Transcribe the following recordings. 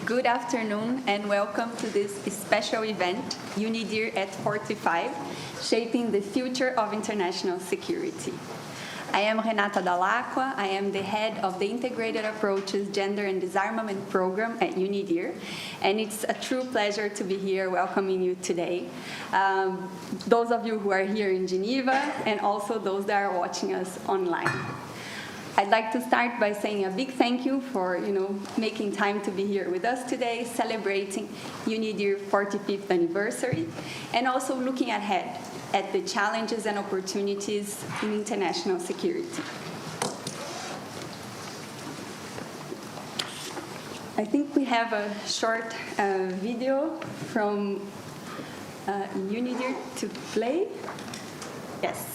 Good afternoon and welcome to this special event, UNIDIR at 45, Shaping the Future of International Security. I am Renata Dall'Acqua. I am the head of the Integrated Approaches Gender and Disarmament program at UNIDIR, and it's a true pleasure to be here welcoming you today. Those of you who are here in Geneva and also those that are watching us online. I'd like to start by saying a big thank you for making time to be here with us today, celebrating UNIDIR 45th anniversary, and also looking ahead at the challenges and opportunities in international security. I think we have a short video from UNIDIR to play. Yes.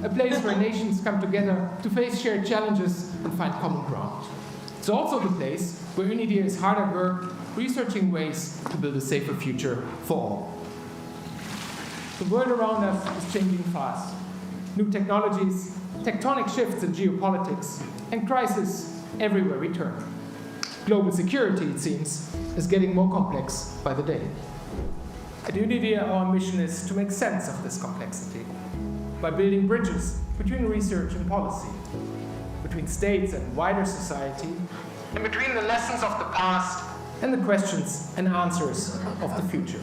A place where nations come together to face shared challenges and find common ground. It's also the place where UNIDIR is hard at work, researching ways to build a safer future for all. The world around us is changing fast. New technologies, tectonic shifts in geopolitics, and crises everywhere we turn. Global security, it seems, is getting more complex by the day. At UNIDIR, our mission is to make sense of this complexity by building bridges between research and policy, between states and wider society, and between the lessons of the past and the questions and answers of the future.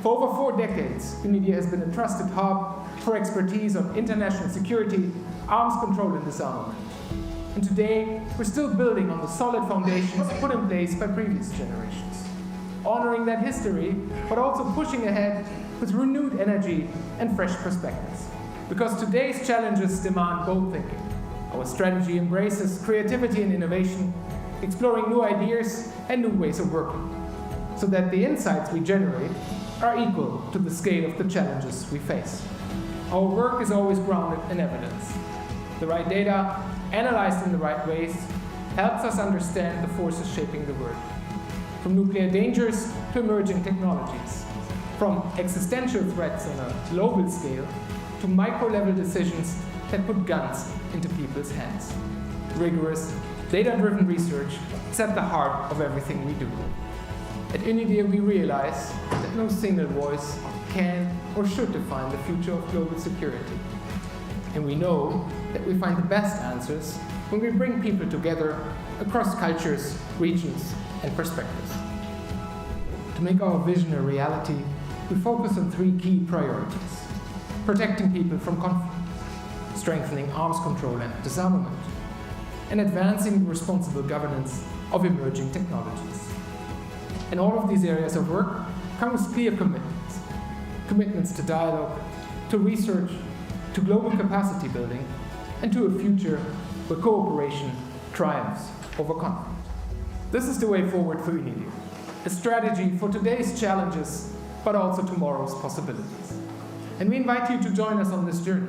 For over 4 decades, UNIDIR has been a trusted hub for expertise on international security, arms control and disarmament. And today, we're still building on the solid foundations put in place by previous generations, honoring that history, but also pushing ahead with renewed energy and fresh perspectives. Because today's challenges demand bold thinking. Our strategy embraces creativity and innovation, exploring new ideas and new ways of working, so that the insights we generate are equal to the scale of the challenges we face. Our work is always grounded in evidence. The right data, analyzed in the right ways, helps us understand the forces shaping the world. From nuclear dangers to emerging technologies, from existential threats on a global scale to micro-level decisions that put guns into people's hands. Rigorous, data-driven research is at the heart of everything we do. At UNIDIR, we realize that no single voice can or should define the future of global security. And we know that we find the best answers when we bring people together across cultures, regions, and perspectives. To make our vision a reality, we focus on 3 key priorities: protecting people from conflict, strengthening arms control and disarmament, and advancing responsible governance of emerging technologies. And all of these areas of work come with clear commitments. Commitments to dialogue, to research, to global capacity building, and to a future where cooperation triumphs over conflict. This is the way forward for UNIDIR, a strategy for today's challenges, but also tomorrow's possibilities. And we invite you to join us on this journey,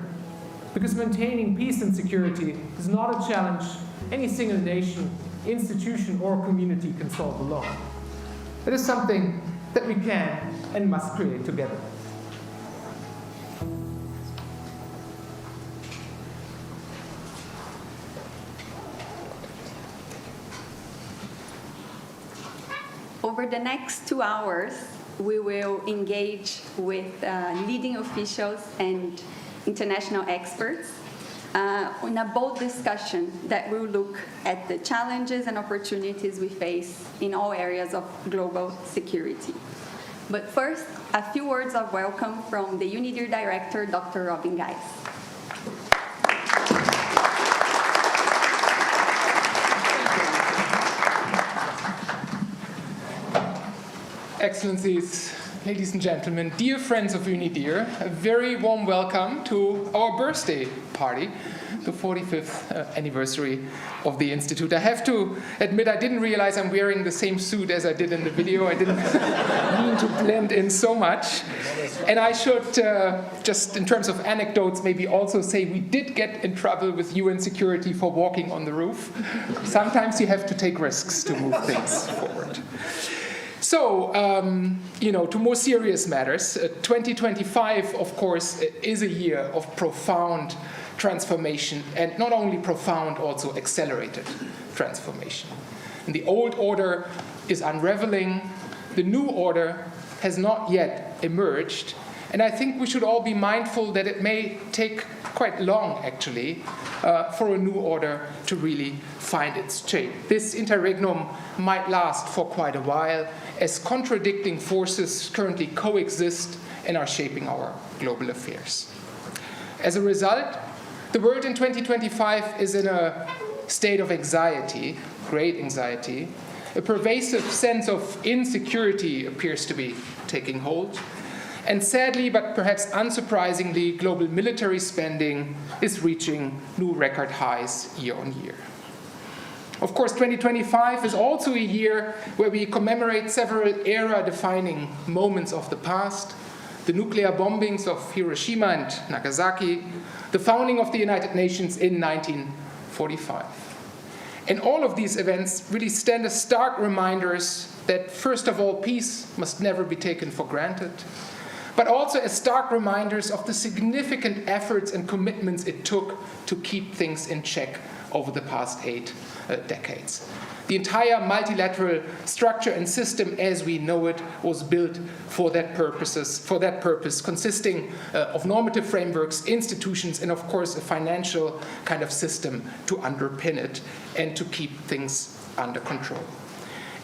because maintaining peace and security is not a challenge any single nation, institution, or community can solve alone. It is something that we can and must create together. Over the next 2 hours, we will engage with leading officials and international experts in a bold discussion that will look at the challenges and opportunities we face in all areas of global security. But first, a few words of welcome from the UNIDIR director, Dr. Robin Geis. Excellencies, ladies and gentlemen, dear friends of UNIDIR, a very warm welcome to our birthday party, the 45th anniversary of the Institute. I have to admit, I didn't realize I'm wearing the same suit as I did in the video. I didn't mean to blend in so much. And I should, just in terms of anecdotes, maybe also say we did get in trouble with UN security for walking on the roof. Sometimes you have to take risks to move things forward. So, to more serious matters, 2025, of course, is a year of profound transformation, and not only profound, also accelerated transformation. And the old order is unraveling. The new order has not yet emerged. And I think we should all be mindful that it may take quite long, actually, for a new order to really find its shape. This interregnum might last for quite a while, as contradicting forces currently coexist and are shaping our global affairs. As a result, the world in 2025 is in a state of anxiety, great anxiety. A pervasive sense of insecurity appears to be taking hold. And sadly, but perhaps unsurprisingly, global military spending is reaching new record highs year on year. Of course, 2025 is also a year where we commemorate several era-defining moments of the past: the nuclear bombings of Hiroshima and Nagasaki, the founding of the United Nations in 1945. And all of these events really stand as stark reminders that, first of all, peace must never be taken for granted, but also as stark reminders of the significant efforts and commitments it took to keep things in check over the past 8 decades. The entire multilateral structure and system as we know it was built for that purpose, consisting of normative frameworks, institutions, and of course a financial kind of system to underpin it and to keep things under control.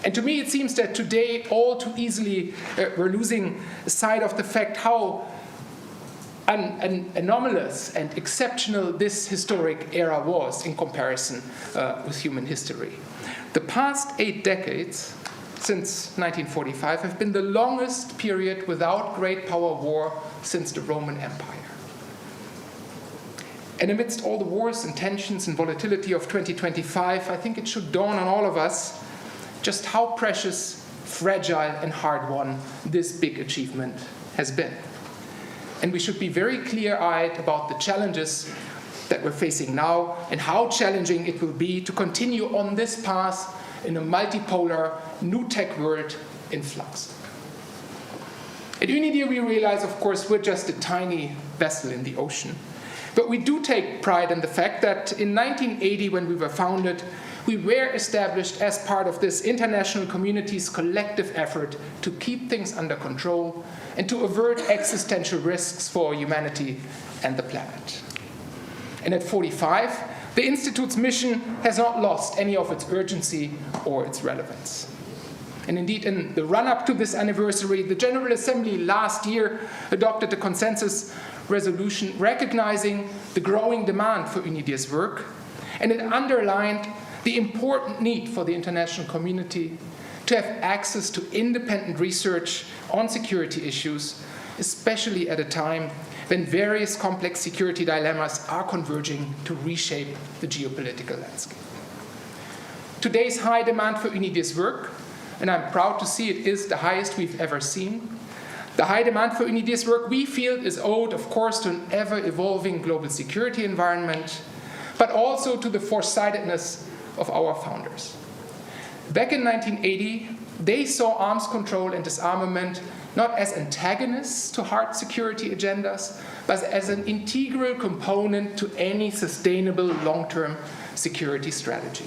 And to me, it seems that today, all too easily, we're losing sight of the fact how anomalous and exceptional this historic era was in comparison with human history. The past 8 decades, since 1945, have been the longest period without great power war since the Roman Empire. And amidst all the wars and tensions and volatility of 2025, I think it should dawn on all of us just how precious, fragile, and hard-won this big achievement has been. And we should be very clear-eyed about the challenges that we're facing now and how challenging it will be to continue on this path in a multipolar, new tech world in flux. At UNIDIR, we realize, of course, we're just a tiny vessel in the ocean. But we do take pride in the fact that in 1980, when we were founded, we were established as part of this international community's collective effort to keep things under control and to avert existential risks for humanity and the planet. And at 45, the Institute's mission has not lost any of its urgency or its relevance. And indeed, in the run-up to this anniversary, the General Assembly last year adopted a consensus resolution recognizing the growing demand for UNIDIR's work, and it underlined the important need for the international community to have access to independent research on security issues, especially at a time when various complex security dilemmas are converging to reshape the geopolitical landscape. Today's high demand for UNIDIR's work, and I'm proud to see it is the highest we've ever seen. The high demand for UNIDIR's work, we feel, is owed, of course, to an ever-evolving global security environment, but also to the foresightedness of our founders. Back in 1980, they saw arms control and disarmament not as antagonists to hard security agendas, but as an integral component to any sustainable long-term security strategy.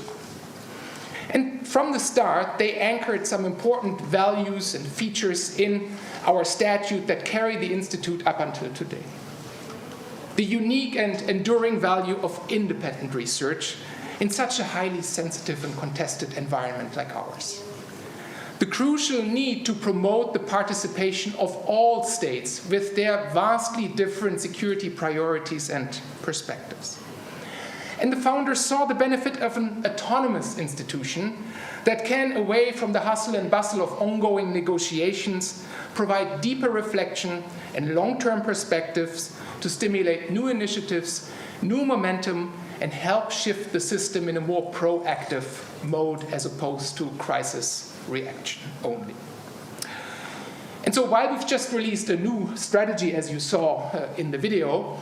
And from the start, they anchored some important values and features in our statute that carry the Institute up until today. The unique and enduring value of independent research in such a highly sensitive and contested environment like ours. The crucial need to promote the participation of all states with their vastly different security priorities and perspectives. And the founders saw the benefit of an autonomous institution that can, away from the hustle and bustle of ongoing negotiations, provide deeper reflection and long-term perspectives to stimulate new initiatives, new momentum, and help shift the system in a more proactive mode as opposed to crisis reaction only. And so while we've just released a new strategy, as you saw in the video,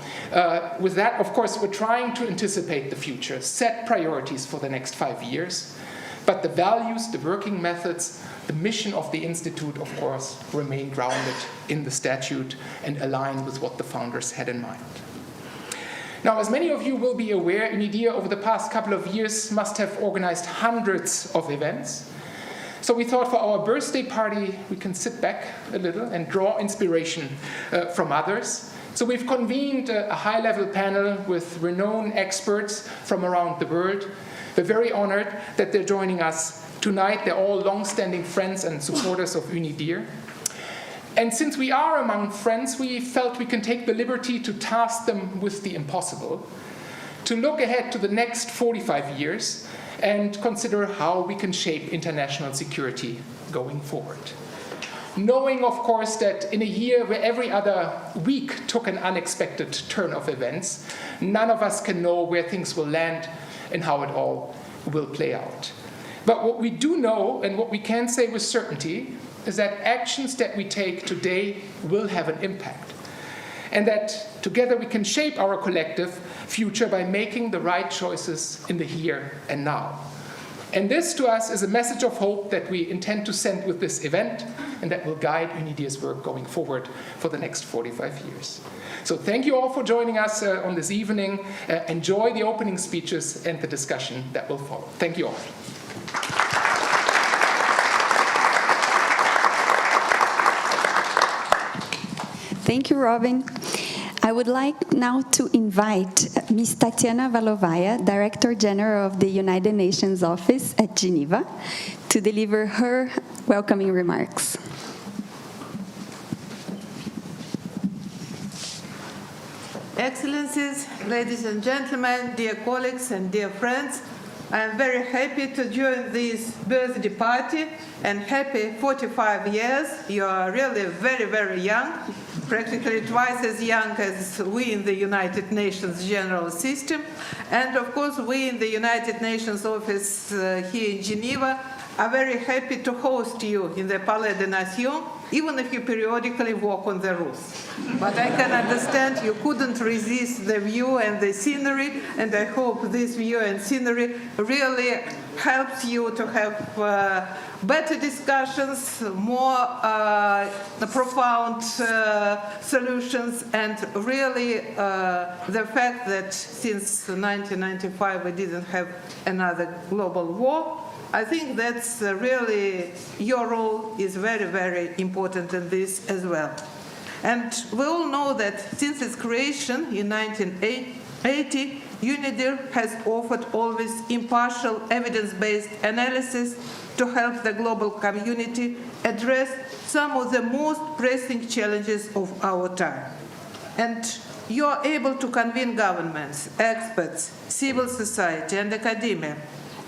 with that, of course, we're trying to anticipate the future, set priorities for the next 5 years, but the values, the working methods, the mission of the Institute, of course, remain grounded in the statute and align with what the founders had in mind. Now, as many of you will be aware, UNIDIR over the past couple of years must have organized hundreds of events. So we thought for our birthday party, we can sit back a little and draw inspiration from others. So we've convened a high-level panel with renowned experts from around the world. We're very honored that they're joining us tonight. They're all long-standing friends and supporters of UNIDIR. And since we are among friends, we felt we can take the liberty to task them with the impossible, to look ahead to the next 45 years and consider how we can shape international security going forward. Knowing, of course, that in a year where every other week took an unexpected turn of events, none of us can know where things will land and how it all will play out. But what we do know, and what we can say with certainty, is that actions that we take today will have an impact. And that together we can shape our collective future by making the right choices in the here and now. And this to us is a message of hope that we intend to send with this event and that will guide UNIDIR's work going forward for the next 45 years. So thank you all for joining us on this evening. Enjoy the opening speeches and the discussion that will follow. Thank you all. Thank you, Robin. I would like now to invite Ms. Tatiana Valovaya, Director General of the United Nations Office at Geneva, to deliver her welcoming remarks. Excellencies, ladies and gentlemen, dear colleagues and dear friends, I am very happy to join this birthday party and happy 45 years. You are really very, very young, practically twice as young as we in the United Nations General System. And of course, we in the United Nations Office here in Geneva are very happy to host you in the Palais des Nations, even if you periodically walk on the roofs. But I can understand you couldn't resist the view and the scenery, and I hope this view and scenery really helps you to have better discussions, more profound solutions, and really the fact that since 1995 we didn't have another global war, I think that's really your role is very, very important in this as well. And we all know that since its creation in 1980, UNIDIR has offered always impartial, evidence-based analysis to help the global community address some of the most pressing challenges of our time. And you are able to convene governments, experts, civil society, and academia.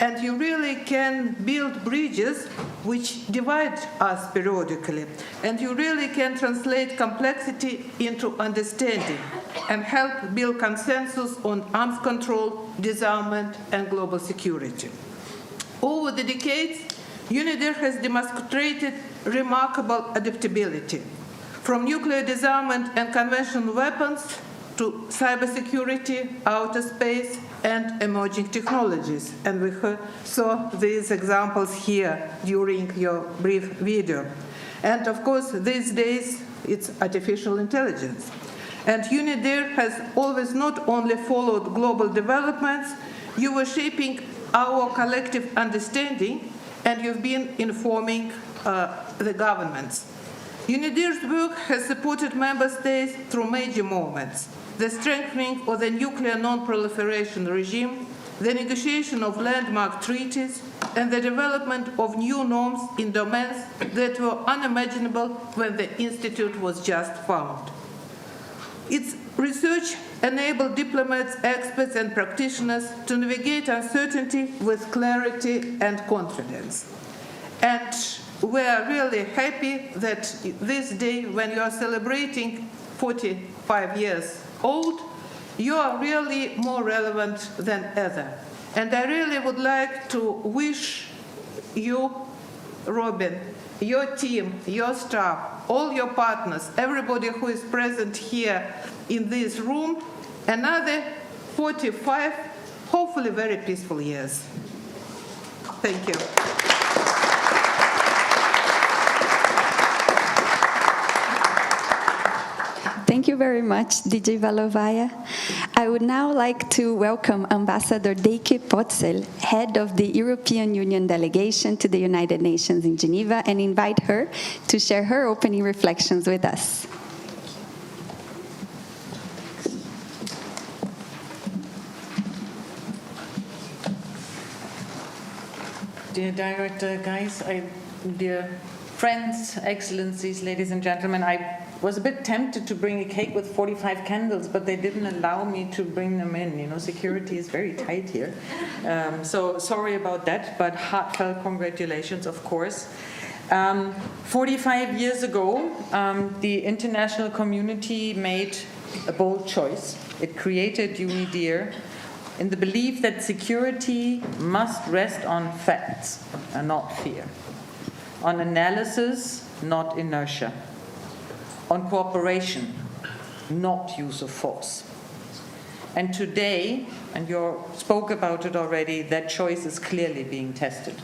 And you really can build bridges which divide us periodically. And you really can translate complexity into understanding and help build consensus on arms control, disarmament, and global security. Over the decades, UNIDIR has demonstrated remarkable adaptability, from nuclear disarmament and conventional weapons to cybersecurity, outer space, and emerging technologies. And we saw these examples here during your brief video. And of course, these days, it's artificial intelligence. And UNIDIR has always not only followed global developments, you were shaping our collective understanding, and you've been informing the governments. UNIDIR's work has supported member states through major moments: the strengthening of the nuclear non-proliferation regime, the negotiation of landmark treaties, and the development of new norms in domains that were unimaginable when the Institute was just founded. Its research enabled diplomats, experts, and practitioners to navigate uncertainty with clarity and confidence. And we are really happy that this day, when you are celebrating 45 years old, you are really more relevant than ever. And I really would like to wish you, Robin, your team, your staff, all your partners, everybody who is present here in this room, another 45, hopefully very peaceful years. Thank you. Thank you very much, DJ Valovaya. I would now like to welcome Ambassador Deike Potzel, head of the European Union delegation to the United Nations in Geneva, and invite her to share her opening reflections with us. Dear Director, guys, dear friends, excellencies, ladies and gentlemen, I was a bit tempted to bring a cake with 45 candles, but they didn't allow me to bring them in. You know, security is very tight here. So sorry about that, but heartfelt congratulations, of course. 45 years ago, the international community made a bold choice. It created UNIDIR in the belief that security must rest on facts and not fear, on analysis, not inertia, on cooperation, not use of force. And today, and you spoke about it already, that choice is clearly being tested.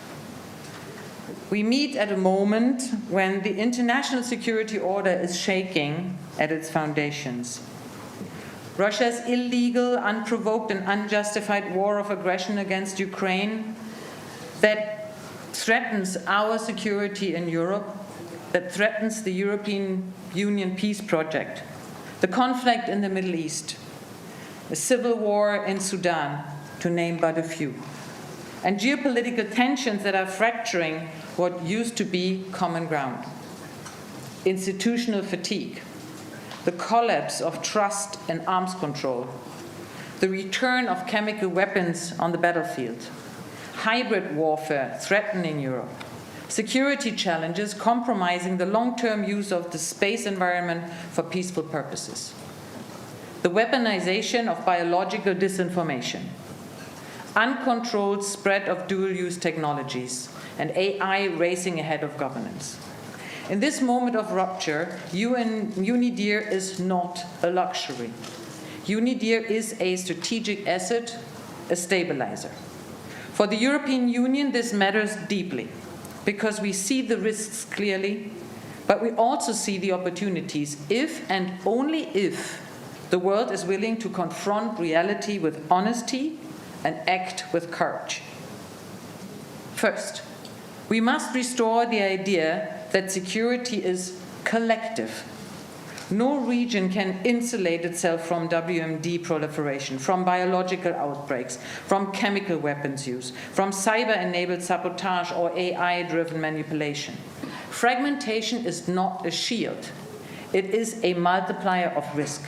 We meet at a moment when the international security order is shaking at its foundations. Russia's illegal, unprovoked, and unjustified war of aggression against Ukraine that threatens our security in Europe, that threatens the European Union peace project, the conflict in the Middle East, the civil war in Sudan, to name but a few, and geopolitical tensions that are fracturing what used to be common ground. Institutional fatigue, the collapse of trust in arms control, the return of chemical weapons on the battlefield, hybrid warfare threatening Europe, security challenges compromising the long-term use of the space environment for peaceful purposes, the weaponization of biological disinformation, uncontrolled spread of dual-use technologies, and AI racing ahead of governance. In this moment of rupture, UNIDIR is not a luxury. UNIDIR is a strategic asset, a stabilizer. For the European Union, this matters deeply because we see the risks clearly, but we also see the opportunities if and only if the world is willing to confront reality with honesty and act with courage. First, we must restore the idea that security is collective. No region can insulate itself from WMD proliferation, from biological outbreaks, from chemical weapons use, from cyber-enabled sabotage or AI-driven manipulation. Fragmentation is not a shield. It is a multiplier of risk.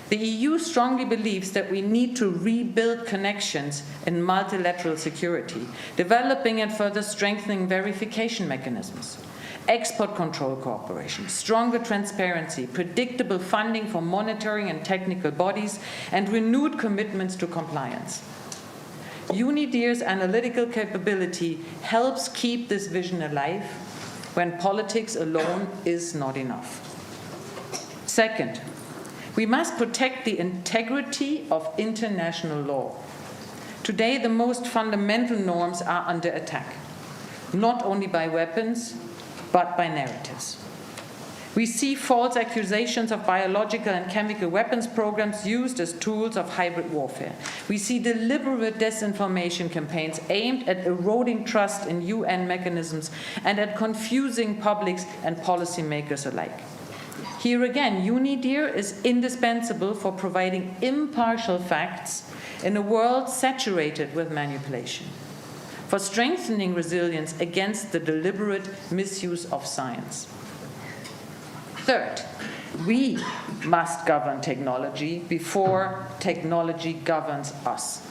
The EU strongly believes that we need to rebuild connections in multilateral security, developing and further strengthening verification mechanisms, export control cooperation, stronger transparency, predictable funding for monitoring and technical bodies, and renewed commitments to compliance. UNIDIR's analytical capability helps keep this vision alive when politics alone is not enough. Second, we must protect the integrity of international law. Today, the most fundamental norms are under attack, not only by weapons, but by narratives. We see false accusations of biological and chemical weapons programs used as tools of hybrid warfare. We see deliberate disinformation campaigns aimed at eroding trust in UN mechanisms and at confusing publics and policymakers alike. Here again, UNIDIR is indispensable for providing impartial facts in a world saturated with manipulation, for strengthening resilience against the deliberate misuse of science. Third, we must govern technology before technology governs us.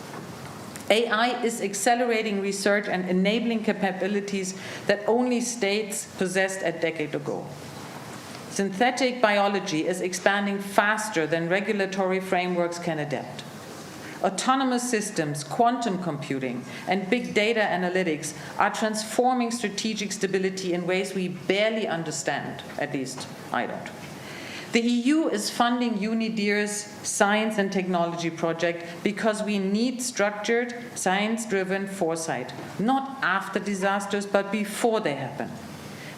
AI is accelerating research and enabling capabilities that only states possessed a decade ago. Synthetic biology is expanding faster than regulatory frameworks can adapt. Autonomous systems, quantum computing, and big data analytics are transforming strategic stability in ways we barely understand, at least I don't. The EU is funding UNIDIR's science and technology project because we need structured, science-driven foresight, not after disasters, but before they happen.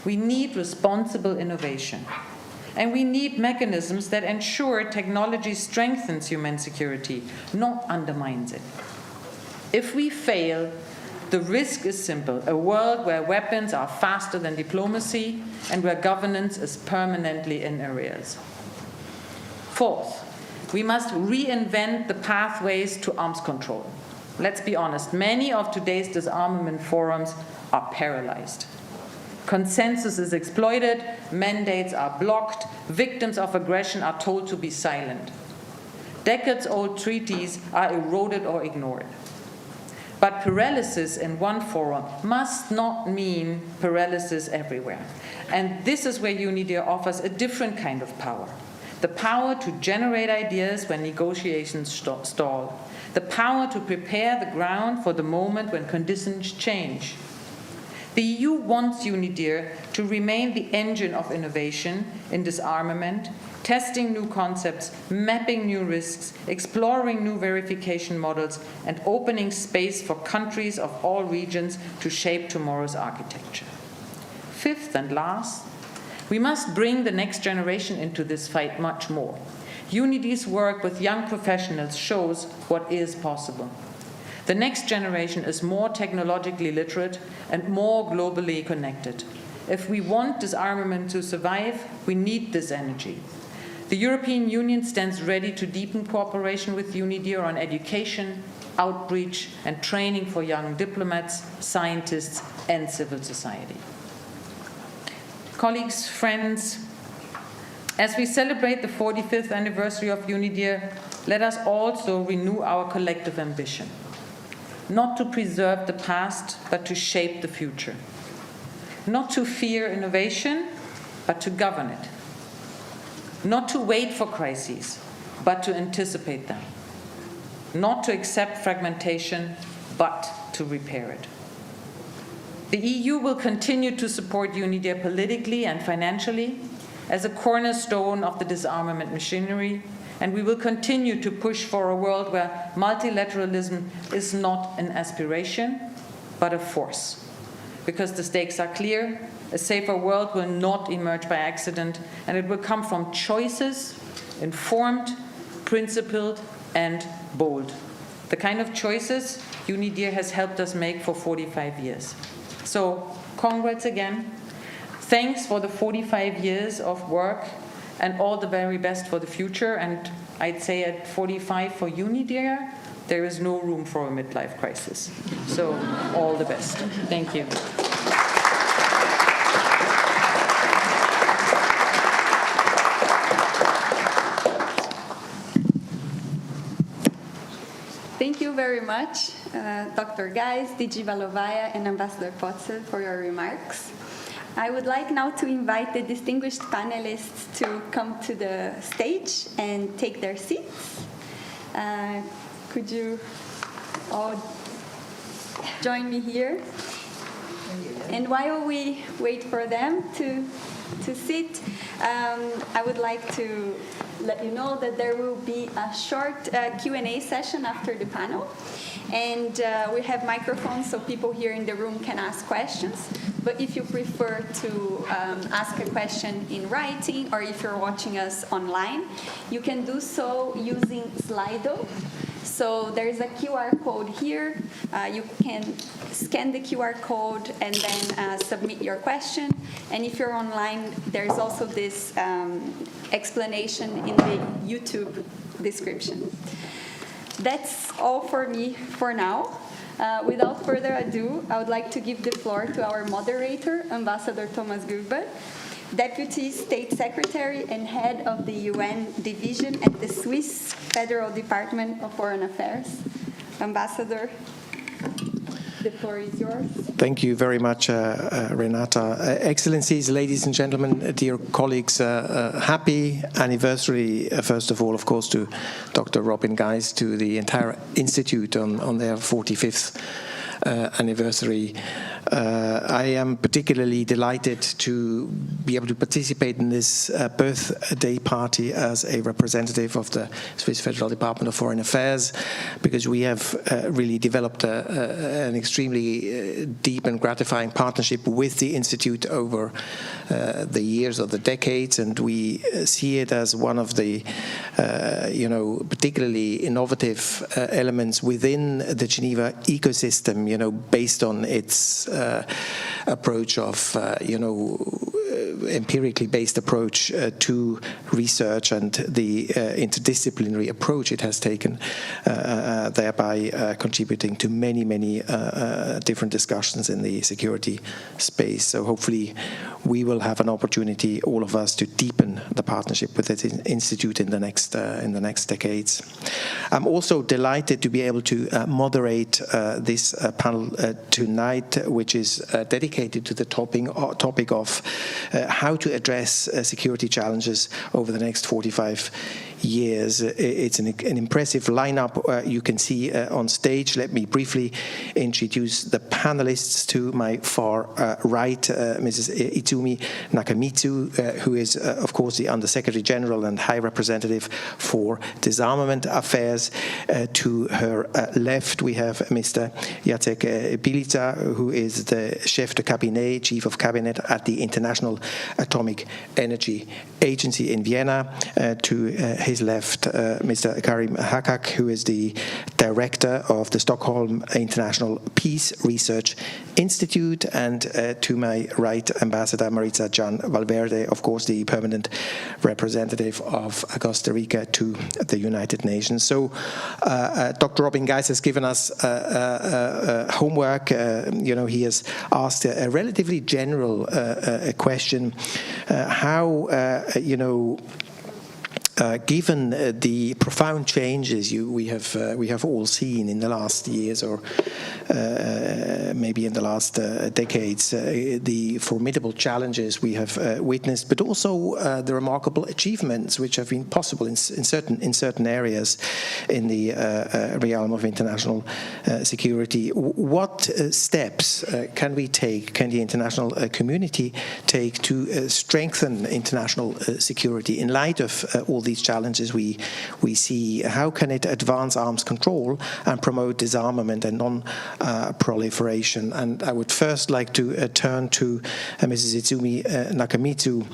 We need responsible innovation. And we need mechanisms that ensure technology strengthens human security, not undermines it. If we fail, the risk is simple: a world where weapons are faster than diplomacy and where governance is permanently in arrears. Fourth, we must reinvent the pathways to arms control. Let's be honest, many of today's disarmament forums are paralyzed. Consensus is exploited, mandates are blocked, victims of aggression are told to be silent. Decades-old treaties are eroded or ignored. But paralysis in one forum must not mean paralysis everywhere. And this is where UNIDIR offers a different kind of power. The power to generate ideas when negotiations stall. The power to prepare the ground for the moment when conditions change. The EU wants UNIDIR to remain the engine of innovation in disarmament, testing new concepts, mapping new risks, exploring new verification models, and opening space for countries of all regions to shape tomorrow's architecture. Fifth and last, we must bring the next generation into this fight much more. UNIDIR's work with young professionals shows what is possible. The next generation is more technologically literate and more globally connected. If we want disarmament to survive, we need this energy. The European Union stands ready to deepen cooperation with UNIDIR on education, outreach, and training for young diplomats, scientists, and civil society. Colleagues, friends, as we celebrate the 45th anniversary of UNIDIR, let us also renew our collective ambition. Not to preserve the past, but to shape the future. Not to fear innovation, but to govern it. Not to wait for crises, but to anticipate them. Not to accept fragmentation, but to repair it. The EU will continue to support UNIDIR politically and financially as a cornerstone of the disarmament machinery, and we will continue to push for a world where multilateralism is not an aspiration, but a force. Because the stakes are clear, a safer world will not emerge by accident, and it will come from choices, informed, principled, and bold. The kind of choices UNIDIR has helped us make for 45 years. So, congrats again. Thanks for the 45 years of work, and all the very best for the future. And I'd say at 45 for UNIDIR, there is no room for a midlife crisis. So all the best. Thank you. Thank you very much, Dr. Geis, DG Valovaya, and Ambassador Potts for your remarks. I would like now to invite the distinguished panelists to come to the stage and take their seats. Could you all join me here? And while we wait for them to sit, I would like to let you know that there will be a short Q&A session after the panel. And we have microphones so people here in the room can ask questions. But if you prefer to ask a question in writing, or if you're watching us online, you can do so using Slido. So there's a QR code here. You can scan the QR code and then submit your question. And if you're online, there's also this explanation in the YouTube description. That's all for me for now. Without further ado, I would like to give the floor to our moderator, Ambassador Thomas Gruber, Deputy State Secretary and Head of the UN Division at the Swiss Federal Department of Foreign Affairs. Ambassador, the floor is yours. Thank you very much, Renata. Excellencies, ladies and gentlemen, dear colleagues, happy anniversary, first of all, of course, to Dr. Robin Geis, to the entire Institute on their 45th anniversary. I am particularly delighted to be able to participate in this birthday party as a representative of the Swiss Federal Department of Foreign Affairs, because we have really developed an extremely deep and gratifying partnership with the Institute over the years or the decades, and we see it as one of the particularly innovative elements within the Geneva ecosystem, based on its approach of empirically based approach to research and the interdisciplinary approach it has taken, thereby contributing to many different discussions in the security space. So hopefully we will have an opportunity, all of us, to deepen the partnership with the Institute in the next decades. I'm also delighted to be able to moderate this panel tonight, which is dedicated to the topic of how to address security challenges over the next 45 years. It's an impressive lineup you can see on stage. Let me briefly introduce the panelists. To my far right, Mrs. Izumi Nakamitsu, who is, of course, the Undersecretary General and High Representative for Disarmament Affairs. To her left, we have Mr. Jacek Bilica, who is the Chef de Cabinet, Chief of Cabinet at the International Atomic Energy Agency in Vienna. To his left, Mr. Karim Hakak, who is the Director of the Stockholm International Peace Research Institute, and to my right, Ambassador Maritza Jan Valverde, of course, the permanent representative of Costa Rica to the United Nations. So Dr. Robin Geis has given us homework. He has asked a relatively general question, how, given the profound changes we have all seen in the last years, or maybe in the last decades, the formidable challenges we have witnessed, but also the remarkable achievements which have been possible in certain areas in the realm of international security. What steps can the international community take to strengthen international security in light of all these challenges we see? How can it advance arms control and promote disarmament and non-proliferation? And I would first like to turn to Mrs. Izumi Nakamitsu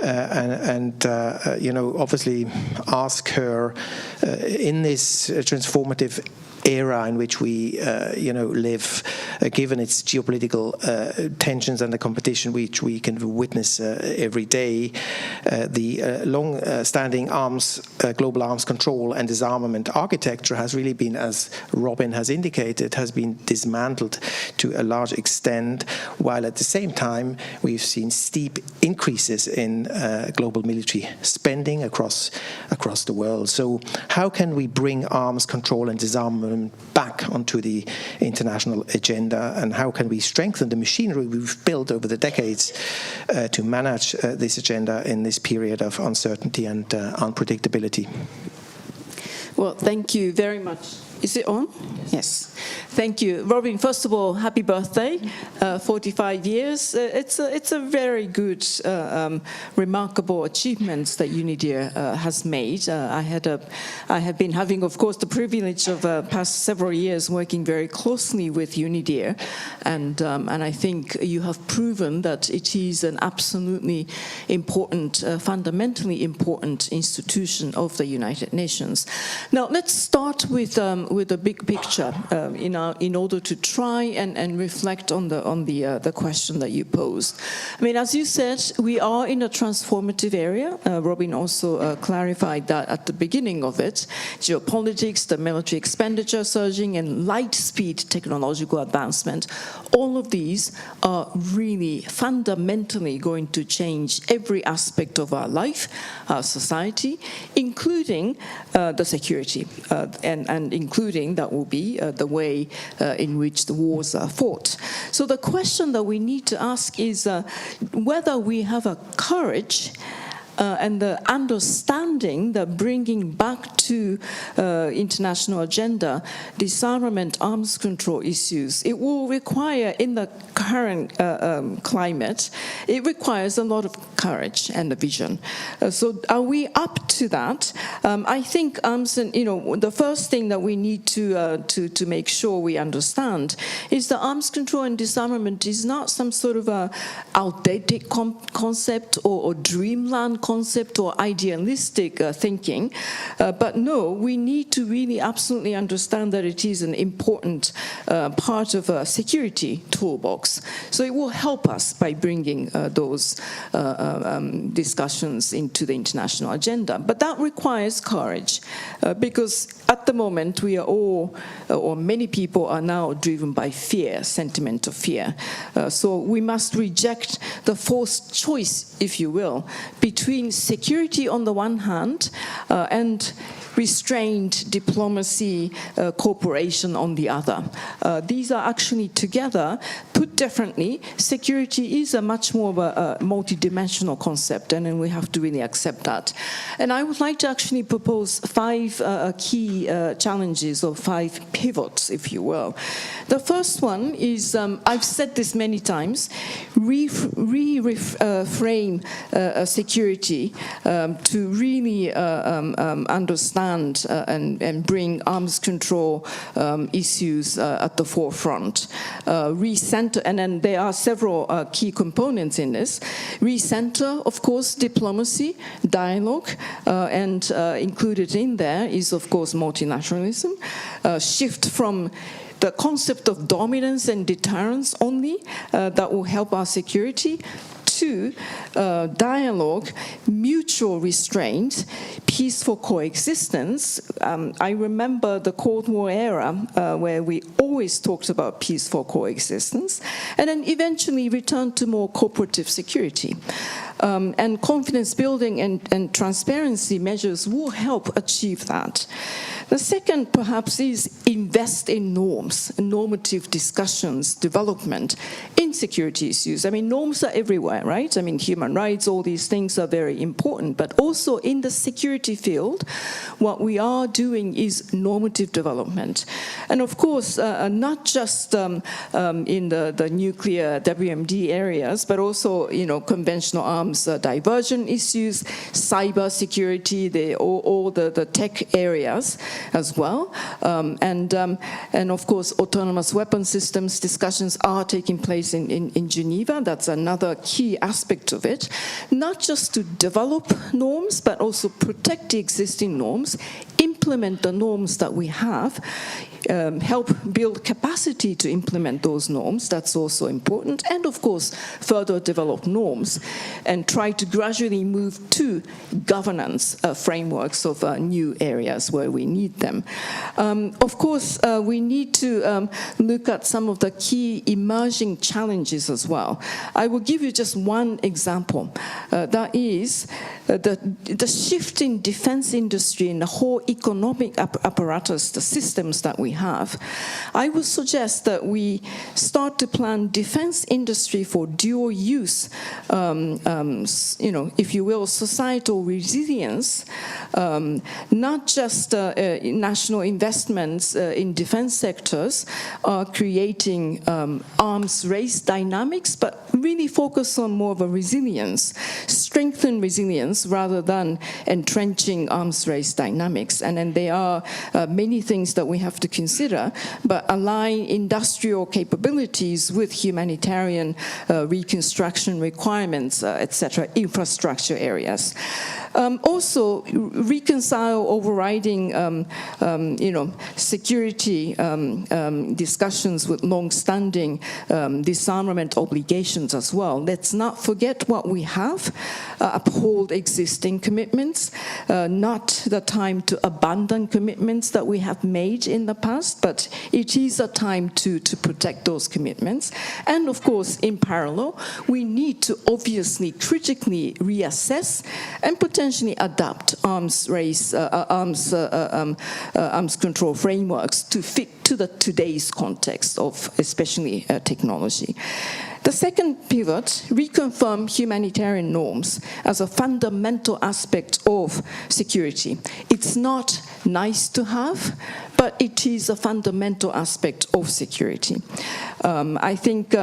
and obviously ask her, in this transformative era in which we live, given its geopolitical tensions and the competition which we can witness every day, the long-standing global arms control and disarmament architecture has really been, as Robin has indicated, has been dismantled to a large extent, while at the same time we've seen steep increases in global military spending across the world. So how can we bring arms control and disarmament back onto the international agenda, and how can we strengthen the machinery we've built over the decades to manage this agenda in this period of uncertainty and unpredictability? Well, thank you very much. Is it on? Yes. Thank you. Robin, first of all, happy birthday, 45 years. It's a very good, remarkable achievements that UNIDIR has made. I have been having, of course, the privilege of past several years working very closely with UNIDIR, and I think you have proven that it is an absolutely important, fundamentally important institution of the United Nations. Now, let's start with the big picture in order to try and reflect on the question that you posed. I mean, as you said, we are in a transformative area. Robin also clarified that at the beginning of it. Geopolitics, the military expenditure surging, and light-speed technological advancement, all of these are really fundamentally going to change every aspect of our life, our society, including the security, and including that will be the way in which the wars are fought. So the question that we need to ask is whether we have a courage and the understanding, the bringing back to international agenda disarmament, arms control issues, it will require, in the current climate, it requires a lot of courage and a vision. So are we up to that? I think the first thing that we need to make sure we understand is that arms control and disarmament is not some sort of a outdated concept or dreamland concept or idealistic thinking, but no, we need to really absolutely understand that it is an important part of a security toolbox. So it will help us by bringing those discussions into the international agenda. But that requires courage, because at the moment we are all, or many people are now driven by fear, sentiment of fear. So we must reject the forced choice, if you will, between security on the one hand and restrained diplomacy, cooperation on the other. These are actually together. Put differently, security is a much more of a multidimensional concept, and then we have to really accept that. And I would like to actually propose 5 key challenges, or 5 pivots, if you will. The first one is, I've said this many times, reframe security to really understand and bring arms control issues at the forefront. Recenter, and then there are several key components in this. Recenter, of course, diplomacy, dialogue, and included in there is, of course, multilateralism. Shift from the concept of dominance and deterrence only that will help our security, to dialogue, mutual restraint, peaceful coexistence. I remember the Cold War era where we always talked about peaceful coexistence, and then eventually returned to more cooperative security. And confidence building and transparency measures will help achieve that. The second, perhaps, is invest in norms, normative discussions, development in security issues. I mean, norms are everywhere, right? I mean, human rights, all these things are very important, but also in the security field, what we are doing is normative development. And of course, not just in the nuclear WMD areas, but also, conventional arms diversion issues, cyber security, all the tech areas as well. And of course, autonomous weapon systems discussions are taking place in Geneva. That's another key aspect of it. Not just to develop norms, but also protect the existing norms, implement the norms that we have, help build capacity to implement those norms. That's also important. And of course, further develop norms and try to gradually move to governance frameworks of new areas where we need them. Of course, we need to look at some of the key emerging challenges as well. I will give you just one example. That is the shift in defense industry and the whole economic apparatus, the systems that we have. I would suggest that we start to plan defense industry for dual use, if you will, societal resilience, not just national investments in defense sectors are creating arms race dynamics, but really focus on more of a resilience, strengthen resilience rather than entrenching arms race dynamics. And then there are many things that we have to consider, but align industrial capabilities with humanitarian reconstruction requirements, etc., infrastructure areas. Also, reconcile overriding, security discussions with long-standing disarmament obligations as well. Let's not forget what we have, uphold existing commitments, not the time to abandon commitments that we have made in the past, but it is a time to protect those commitments. And of course, in parallel, we need to obviously critically reassess and potentially adapt arms control frameworks to fit to today's context of especially technology. The second pivot, reconfirm humanitarian norms as a fundamental aspect of security. It's not nice to have, but it is a fundamental aspect of security. I think,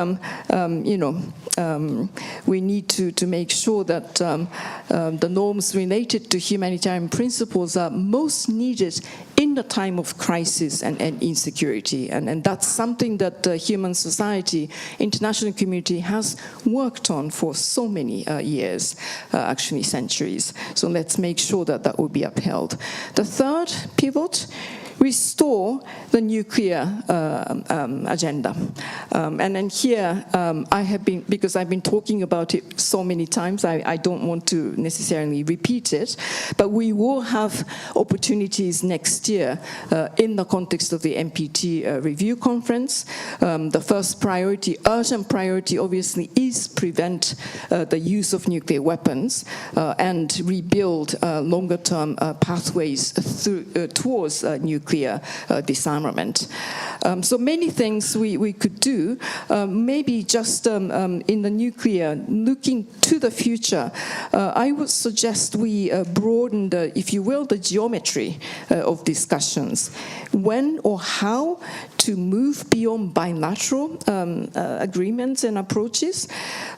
we need to make sure that the norms related to humanitarian principles are most needed in the time of crisis and insecurity. And that's something that the human society, international community has worked on for so many years, actually centuries. So let's make sure that that will be upheld. The third pivot, restore the nuclear agenda. And then here, I have been, because I've been talking about it so many times, I don't want to necessarily repeat it, but we will have opportunities next year in the context of the NPT review conference. The first priority, urgent priority, obviously, is prevent the use of nuclear weapons and rebuild longer-term pathways towards nuclear disarmament. So many things we could do, maybe just in the nuclear, looking to the future, I would suggest we broaden the, if you will, the geometry of discussions. When or how to move beyond bilateral agreements and approaches,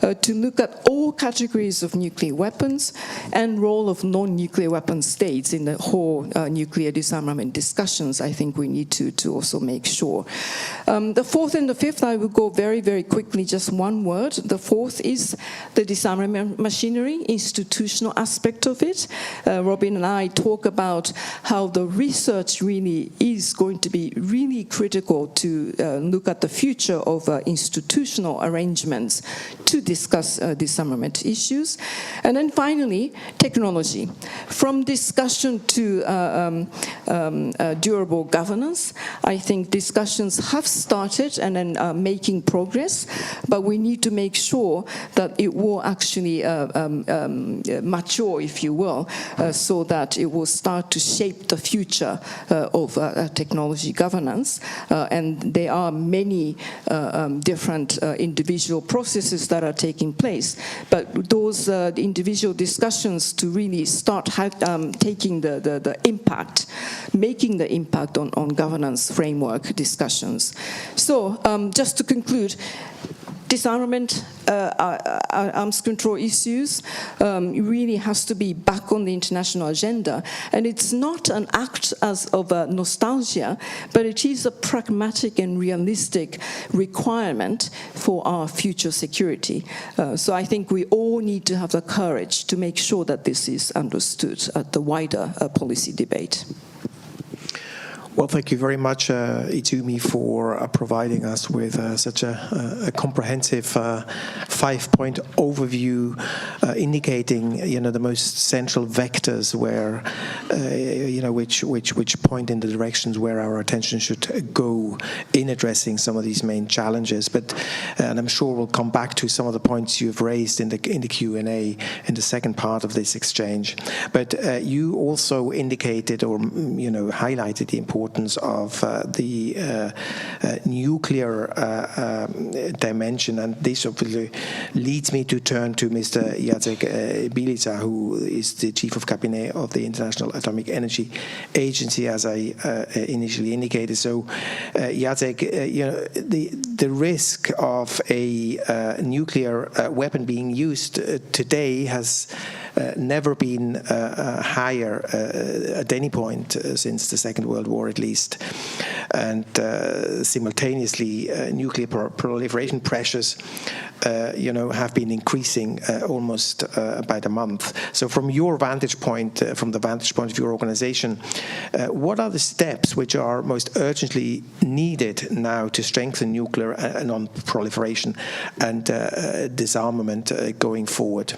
to look at all categories of nuclear weapons and role of non-nuclear weapon states in the whole nuclear disarmament discussions. I think we need to also make sure. The fourth and the fifth, I will go very, very quickly, just one word. The fourth is the disarmament machinery, institutional aspect of it. Robin and I talk about how the research really is going to be really critical to look at the future of institutional arrangements to discuss disarmament issues. And then finally, technology. From discussion to durable governance, I think discussions have started and then making progress, but we need to make sure that it will actually mature, if you will, so that it will start to shape the future of technology governance. And there are many different individual processes that are taking place, but those individual discussions to really start taking the impact, making the impact on governance framework discussions. So just to conclude, disarmament, arms control issues really has to be back on the international agenda. And it's not an act of nostalgia, but it is a pragmatic and realistic requirement for our future security. So I think we all need to have the courage to make sure that this is understood at the wider policy debate. Well, thank you very much, Izumi, for providing us with such a comprehensive five-point overview, indicating, the most central vectors where, which point in the directions where our attention should go in addressing some of these main challenges. And I'm sure we'll come back to some of the points you've raised in the Q&A in the second part of this exchange. But you also indicated or highlighted the importance of the nuclear dimension, and this obviously leads me to turn to Mr. Jacek Bilica, who is the Chief of Cabinet of the International Atomic Energy Agency, as I initially indicated. So, Jacek, the risk of a nuclear weapon being used today has never been higher at any point since the Second World War, at least. And simultaneously, nuclear proliferation pressures, have been increasing almost by the month. So from your vantage point, from the vantage point of your organization, what are the steps which are most urgently needed now to strengthen nuclear non-proliferation and disarmament going forward?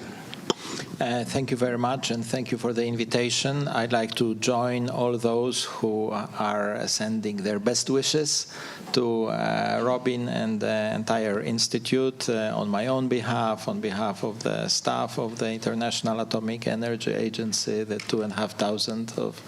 Thank you very much, and thank you for the invitation. I'd like to join all those who are sending their best wishes to Robin and the entire Institute on my own behalf, on behalf of the staff of the International Atomic Energy Agency, the 2,500 of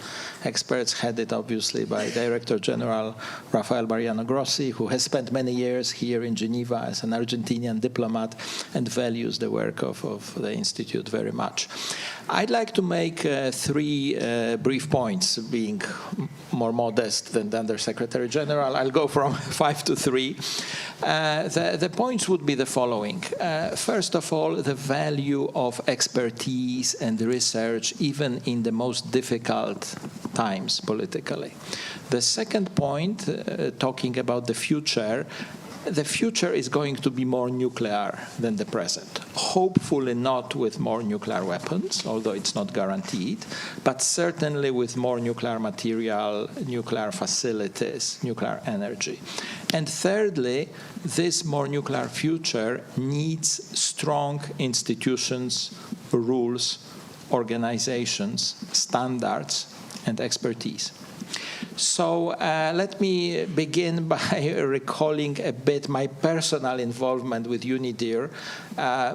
experts headed obviously by Director General Rafael Mariano Grossi, who has spent many years here in Geneva as an Argentinian diplomat and values the work of the Institute very much. I'd like to make three brief points, being more modest than the Undersecretary General. I'll go from 5 to 3. The points would be the following. First of all, the value of expertise and research, even in the most difficult times politically. The second point, talking about the future is going to be more nuclear than the present. Hopefully not with more nuclear weapons, although it's not guaranteed, but certainly with more nuclear material, nuclear facilities, nuclear energy. And thirdly, this more nuclear future needs strong institutions, rules, organizations, standards, and expertise. So let me begin by recalling a bit my personal involvement with UNIDIR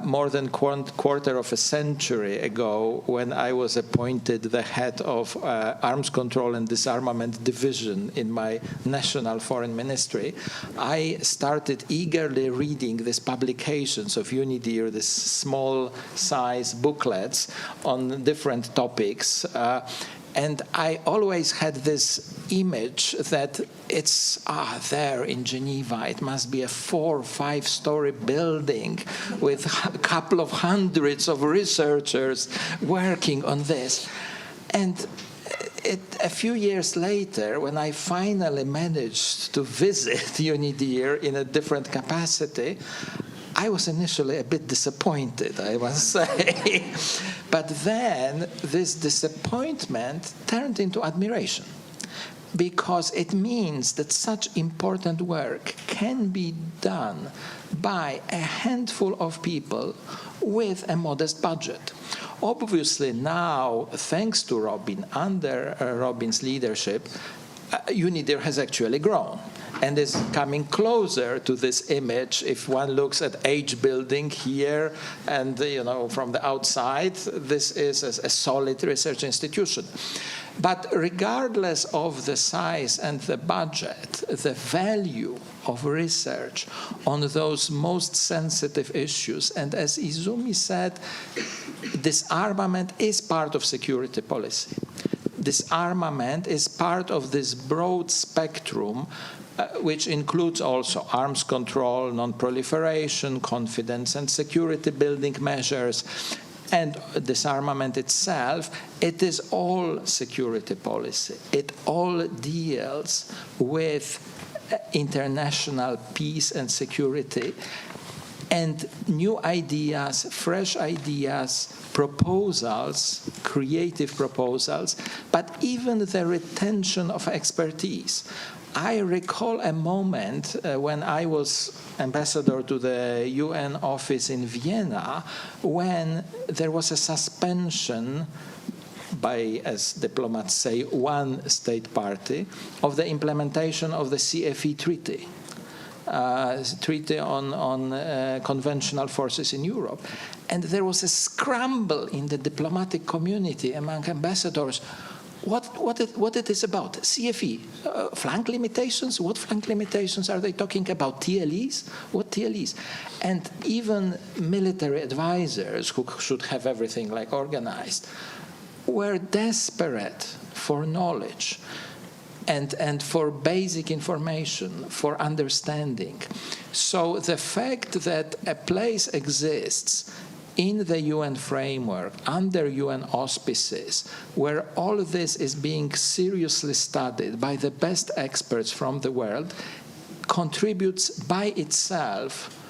more than quarter of a century ago, when I was appointed the head of Arms Control and Disarmament Division in my national foreign ministry. I started eagerly reading these publications of UNIDIR, these small size booklets on different topics. And I always had this image that it's there in Geneva. It must be a 4 or 5 story building with a couple of hundreds of researchers working on this. And a few years later, when I finally managed to visit UNIDIR in a different capacity, I was initially a bit disappointed, I must say. But then this disappointment turned into admiration, because it means that such important work can be done by a handful of people with a modest budget. Obviously now, thanks to Robin, under Robin's leadership, UNIDIR has actually grown and is coming closer to this image. If one looks at H building here and, from the outside, this is a solid research institution. But regardless of the size and the budget, the value of research on those most sensitive issues, and as Izumi said, disarmament is part of security policy. Disarmament is part of this broad spectrum which includes also arms control, non-proliferation, confidence and security building measures, and disarmament itself. It is all security policy. It all deals with international peace and security, and new ideas, fresh ideas, proposals, creative proposals, but even the retention of expertise. I recall a moment when I was ambassador to the UN office in Vienna, when there was a suspension by, as diplomats say, one state party, of the implementation of the CFE treaty. Treaty on conventional forces in Europe. And there was a scramble in the diplomatic community among ambassadors. What it is about? CFE, flank limitations? What flank limitations are they talking about? TLEs? What TLEs? And even military advisors, who should have everything organized, were desperate for knowledge and for basic information, for understanding. So the fact that a place exists in the UN framework, under UN auspices, where all of this is being seriously studied by the best experts from the world, contributes by itself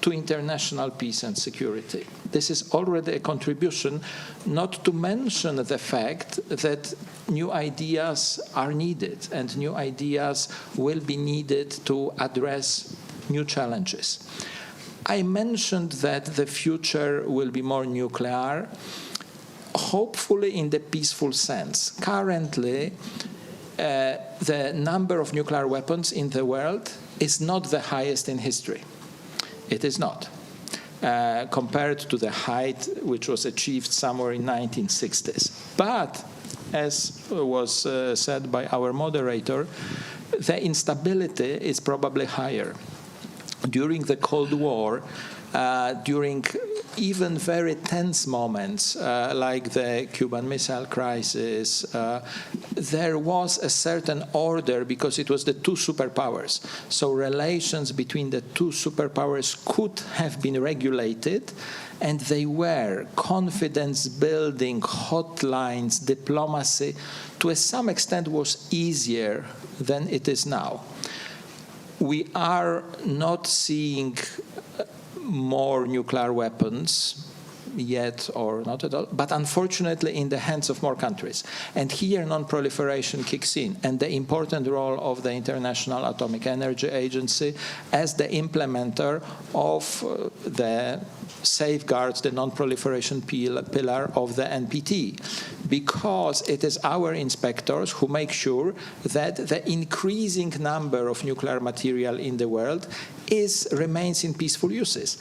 to international peace and security. This is already a contribution, not to mention the fact that new ideas are needed, and new ideas will be needed to address new challenges. I mentioned that the future will be more nuclear. hopefully in the peaceful sense. Currently, the number of nuclear weapons in the world is not the highest in history. It is not. Compared to the height which was achieved somewhere in 1960s. But, as was said by our moderator, the instability is probably higher. During the Cold War, during even very tense moments like the Cuban Missile Crisis, there was a certain order because it was the two superpowers. So relations between the two superpowers could have been regulated, and they were confidence-building, hotlines, diplomacy, to some extent was easier than it is now. We are not seeing more nuclear weapons yet, or not at all, but unfortunately in the hands of more countries. And here non-proliferation kicks in, and the important role of the International Atomic Energy Agency as the implementer of the safeguards, the non-proliferation pillar of the NPT, because it is our inspectors who make sure that the increasing number of nuclear material in the world remains in peaceful uses.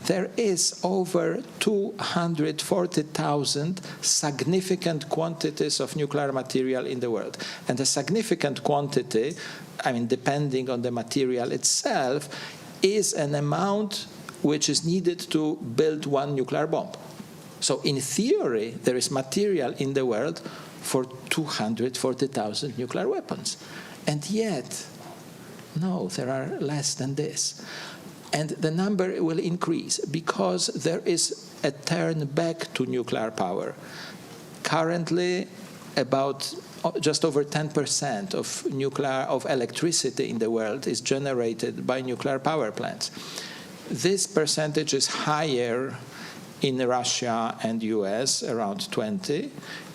There is over 240,000 significant quantities of nuclear material in the world. And a significant quantity, I mean, depending on the material itself, is an amount which is needed to build one nuclear bomb. So in theory, there is material in the world for 240,000 nuclear weapons. And yet, no, there are less than this. And the number will increase because there is a turn back to nuclear power. Currently, about just over 10% of electricity in the world is generated by nuclear power plants. This percentage is higher in Russia and US, around 20.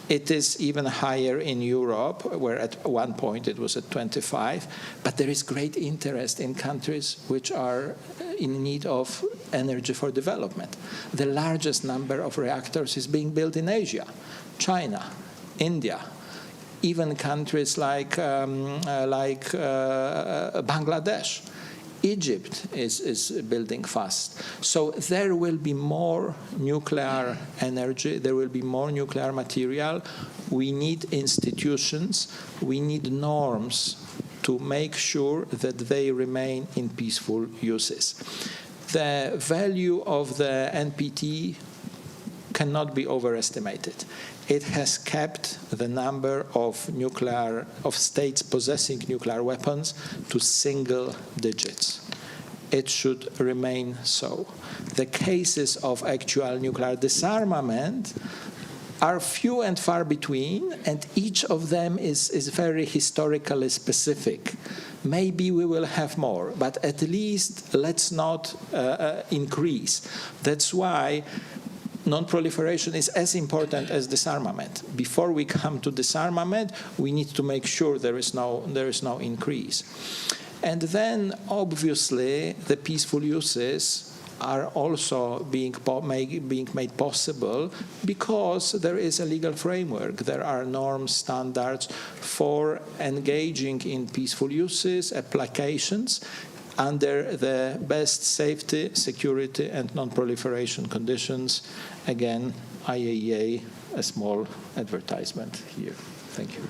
It is even higher in Europe, where at one point it was at 25. But there is great interest in countries which are in need of energy for development. The largest number of reactors is being built in Asia, China, India, even countries like Bangladesh. Egypt is building fast. So there will be more nuclear energy, there will be more nuclear material. We need institutions, we need norms to make sure that they remain in peaceful uses. The value of the NPT cannot be overestimated. It has kept the number of states possessing nuclear weapons to single digits. It should remain so. The cases of actual nuclear disarmament are few and far between, and each of them is very historically specific. Maybe we will have more, but at least let's not increase. That's why non-proliferation is as important as disarmament. Before we come to disarmament, we need to make sure there is no increase. And then, obviously, the peaceful uses are also being made possible because there is a legal framework. There are norms, standards for engaging in peaceful uses, applications, under the best safety, security, and non-proliferation conditions. Again, IAEA, a small advertisement here. Thank you.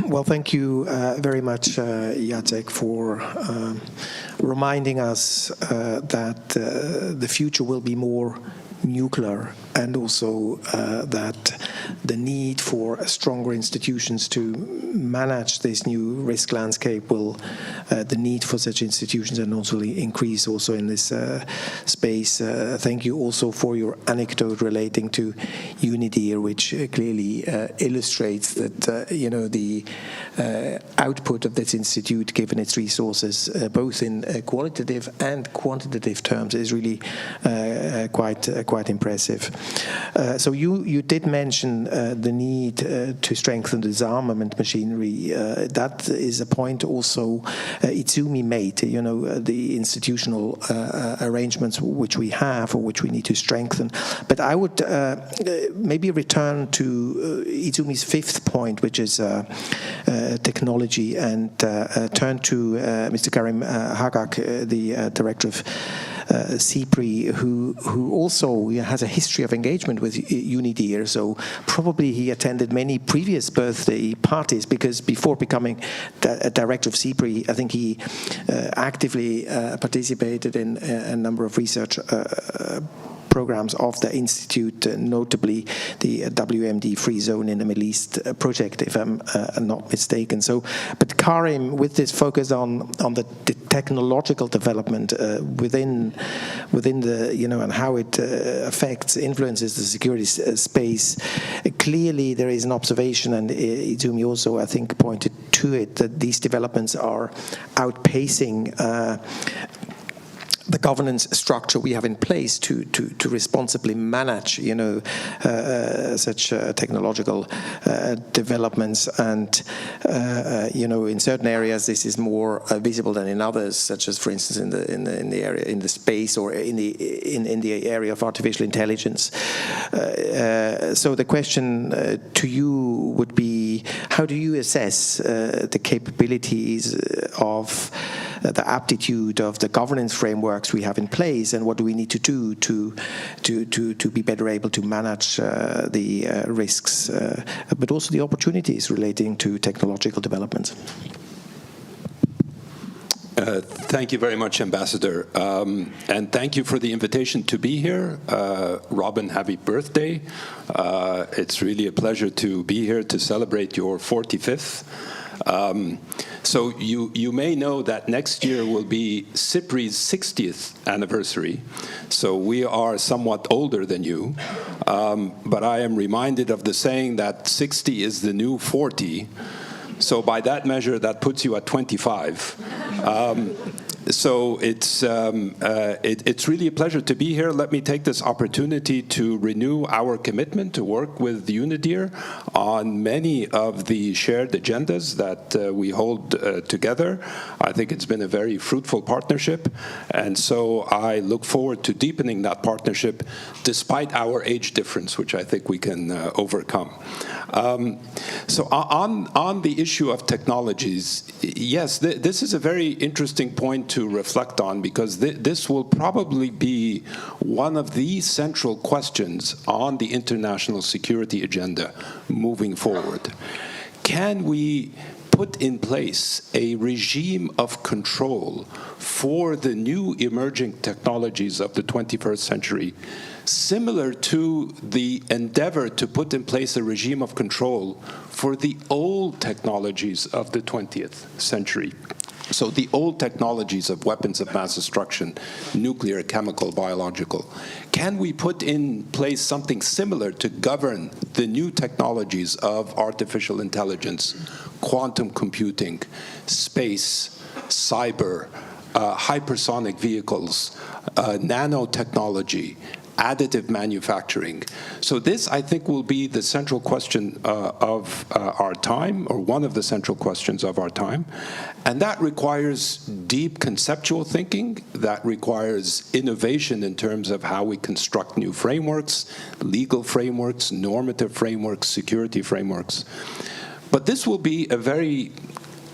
Well, thank you very much, Jacek, for reminding us that the future will be more nuclear, and also that the need for stronger institutions to manage this new risk landscape the need for such institutions and also increase also in this space. Thank you also for your anecdote relating to UNIDIR, which clearly illustrates that the output of this institute, given its resources, both in qualitative and quantitative terms, is really quite impressive. So you did mention the need to strengthen disarmament machinery. That is a point also Izumi made, the institutional arrangements which we have or which we need to strengthen. But I would maybe return to Izumi's fifth point, which is technology, and turn to Mr. Karim Hagak, the director of CIPRI, who also has a history of engagement with UNIDIR, so probably he attended many previous birthday parties, because before becoming a director of CIPRI, I think he actively participated in a number of research programs of the Institute, notably the WMD Free Zone in the Middle East project, if I'm not mistaken. So, but Karim, with this focus on the technological development within the, and how it influences the security space, clearly there is an observation, and Izumi also, I think, pointed to it, that these developments are outpacing the governance structure we have in place to responsibly manage, such technological developments. And, in certain areas this is more visible than in others, such as, for instance, in the area, in the space, or in the area of artificial intelligence. So the question to you would be, how do you assess the capabilities of the aptitude of the governance frameworks we have in place, and what do we need to do to be better able to manage the risks, but also the opportunities relating to technological developments? Thank you very much, Ambassador. And thank you for the invitation to be here. Robin, happy birthday. It's really a pleasure to be here to celebrate your 45th. So you may know that next year will be CIPRI's 60th anniversary. So we are somewhat older than you. But I am reminded of the saying that 60 is the new 40. So by that measure, that puts you at 25. So it's really a pleasure to be here. Let me take this opportunity to renew our commitment to work with UNIDIR on many of the shared agendas that we hold together. I think it's been a very fruitful partnership, and so I look forward to deepening that partnership despite our age difference, which I think we can overcome. So on the issue of technologies, yes, this is a very interesting point to reflect on, because this will probably be one of the central questions on the international security agenda moving forward. Can we put in place a regime of control for the new emerging technologies of the 21st century, similar to the endeavor to put in place a regime of control for the old technologies of the 20th century? So the old technologies of weapons of mass destruction, nuclear, chemical, biological. Can we put in place something similar to govern the new technologies of artificial intelligence, quantum computing, space, cyber, hypersonic vehicles, nanotechnology, additive manufacturing? So this, I think, will be the central question of our time, or one of the central questions of our time. And that requires deep conceptual thinking. That requires innovation in terms of how we construct new frameworks, legal frameworks, normative frameworks, security frameworks. But this will be a very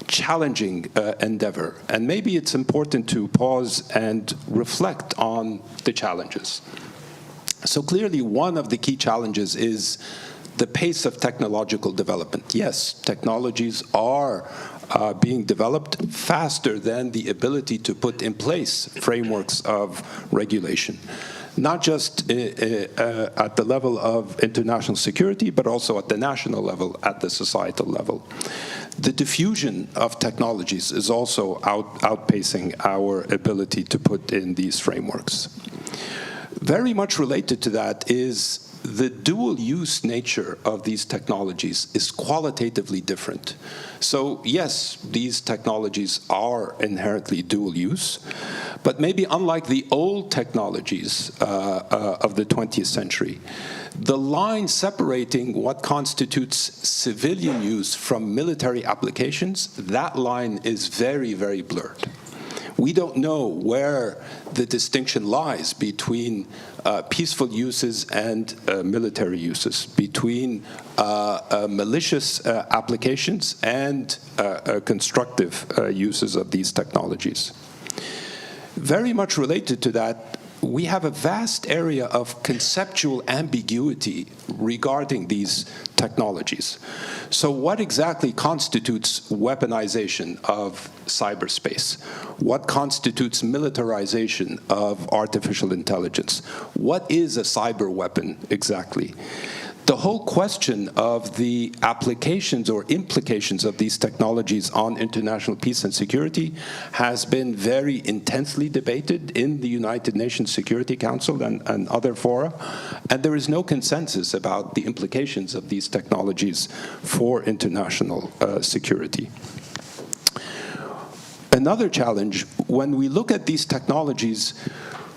challenging endeavor. And maybe it's important to pause and reflect on the challenges. So clearly, one of the key challenges is the pace of technological development. Yes, technologies are being developed faster than the ability to put in place frameworks of regulation, not just at the level of international security, but also at the national level, at the societal level. The diffusion of technologies is also outpacing our ability to put in these frameworks. Very much related to that is the dual-use nature of these technologies is qualitatively different. So yes, these technologies are inherently dual-use, but maybe unlike the old technologies of the 20th century, the line separating what constitutes civilian use from military applications, that line is very, very blurred. We don't know where the distinction lies between peaceful uses and military uses, between malicious applications and constructive uses of these technologies. Very much related to that, we have a vast area of conceptual ambiguity regarding these technologies. So what exactly constitutes weaponization of cyberspace? What constitutes militarization of artificial intelligence? What is a cyber weapon exactly? The whole question of the applications or implications of these technologies on international peace and security has been very intensely debated in the United Nations Security Council and other fora, and there is no consensus about the implications of these technologies for international security. Another challenge, when we look at these technologies,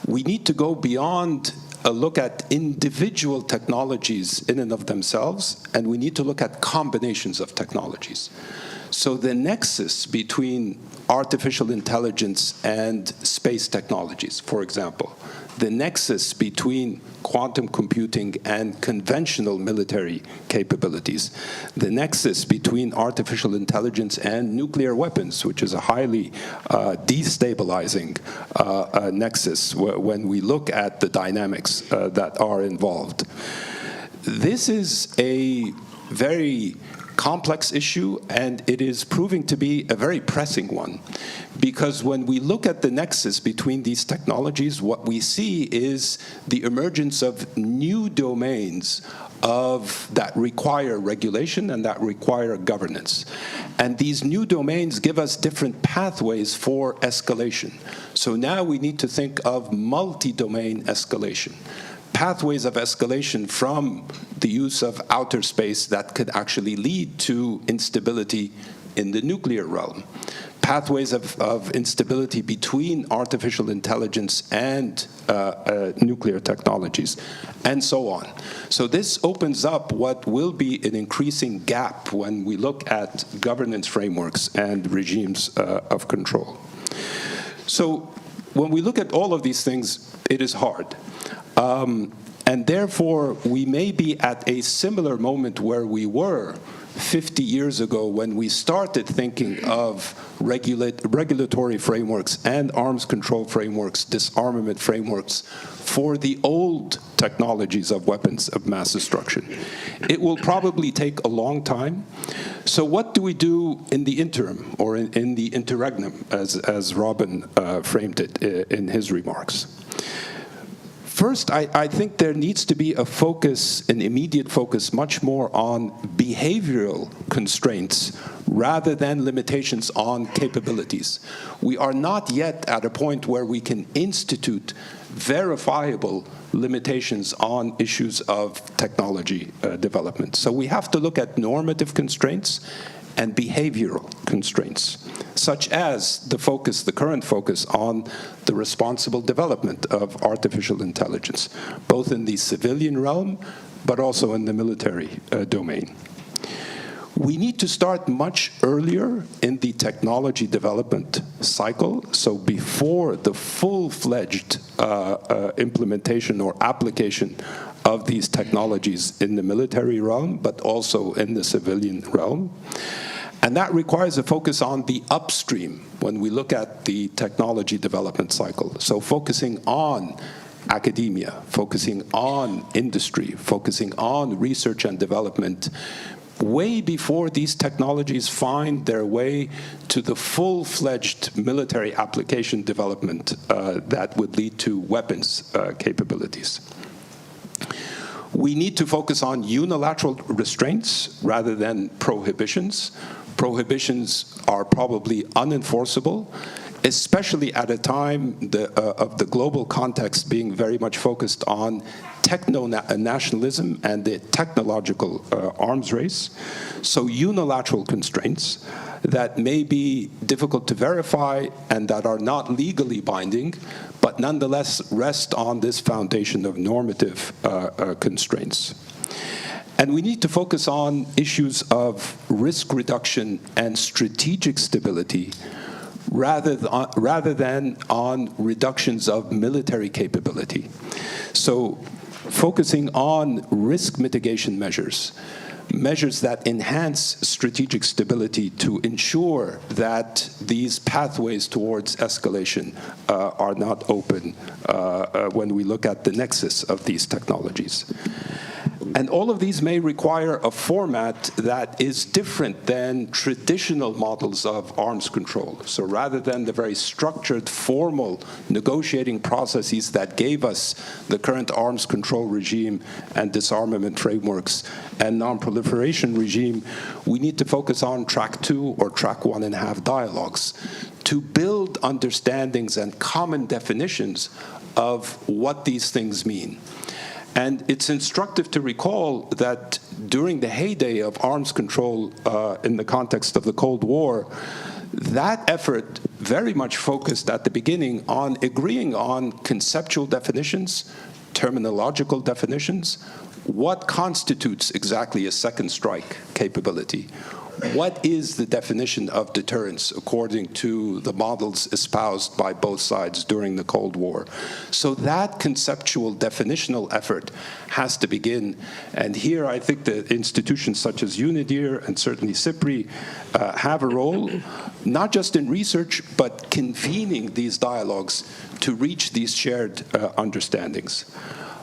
we need to go beyond a look at individual technologies in and of themselves, and we need to look at combinations of technologies. So the nexus between artificial intelligence and space technologies, for example, the nexus between quantum computing and conventional military capabilities, the nexus between artificial intelligence and nuclear weapons, which is a highly destabilizing nexus when we look at the dynamics that are involved. This is a very complex issue, and it is proving to be a very pressing one, because when we look at the nexus between these technologies, what we see is the emergence of new domains that require regulation and that require governance. And these new domains give us different pathways for escalation. So now we need to think of multi-domain escalation. Pathways of escalation from the use of outer space that could actually lead to instability in the nuclear realm. Pathways of instability between artificial intelligence and nuclear technologies, and so on. So this opens up what will be an increasing gap when we look at governance frameworks and regimes of control. So when we look at all of these things, it is hard. And therefore, we may be at a similar moment where we were 50 years ago when we started thinking of regulatory frameworks and arms control frameworks, disarmament frameworks for the old technologies of weapons of mass destruction. It will probably take a long time. So what do we do in the interim, or in the interregnum, as Robin framed it in his remarks? First, I think there needs to be a focus, an immediate focus, much more on behavioral constraints rather than limitations on capabilities. We are not yet at a point where we can institute verifiable limitations on issues of technology development. So we have to look at normative constraints and behavioral constraints, such as the current focus on the responsible development of artificial intelligence, both in the civilian realm, but also in the military domain. We need to start much earlier in the technology development cycle, so before the full-fledged implementation or application of these technologies in the military realm, but also in the civilian realm. And that requires a focus on the upstream when we look at the technology development cycle. So focusing on academia, focusing on industry, focusing on research and development, way before these technologies find their way to the full-fledged military application development that would lead to weapons capabilities. We need to focus on unilateral restraints rather than prohibitions. Prohibitions are probably unenforceable, especially at a time of the global context being very much focused on techno-nationalism and the technological arms race. So unilateral constraints that may be difficult to verify and that are not legally binding, but nonetheless rest on this foundation of normative constraints. And we need to focus on issues of risk reduction and strategic stability rather than on reductions of military capability. So focusing on risk mitigation measures that enhance strategic stability to ensure that these pathways towards escalation are not open when we look at the nexus of these technologies. And all of these may require a format that is different than traditional models of arms control. So rather than the very structured, formal negotiating processes that gave us the current arms control regime and disarmament frameworks and non-proliferation regime, we need to focus on track 2 or track 1.5 dialogues to build understandings and common definitions of what these things mean. And it's instructive to recall that during the heyday of arms control in the context of the Cold War, that effort very much focused at the beginning on agreeing on conceptual definitions, terminological definitions, what constitutes exactly a second strike capability. What is the definition of deterrence according to the models espoused by both sides during the Cold War? So that conceptual definitional effort has to begin. And here I think that institutions such as UNIDIR and certainly CIPRI have a role, not just in research, but convening these dialogues to reach these shared understandings.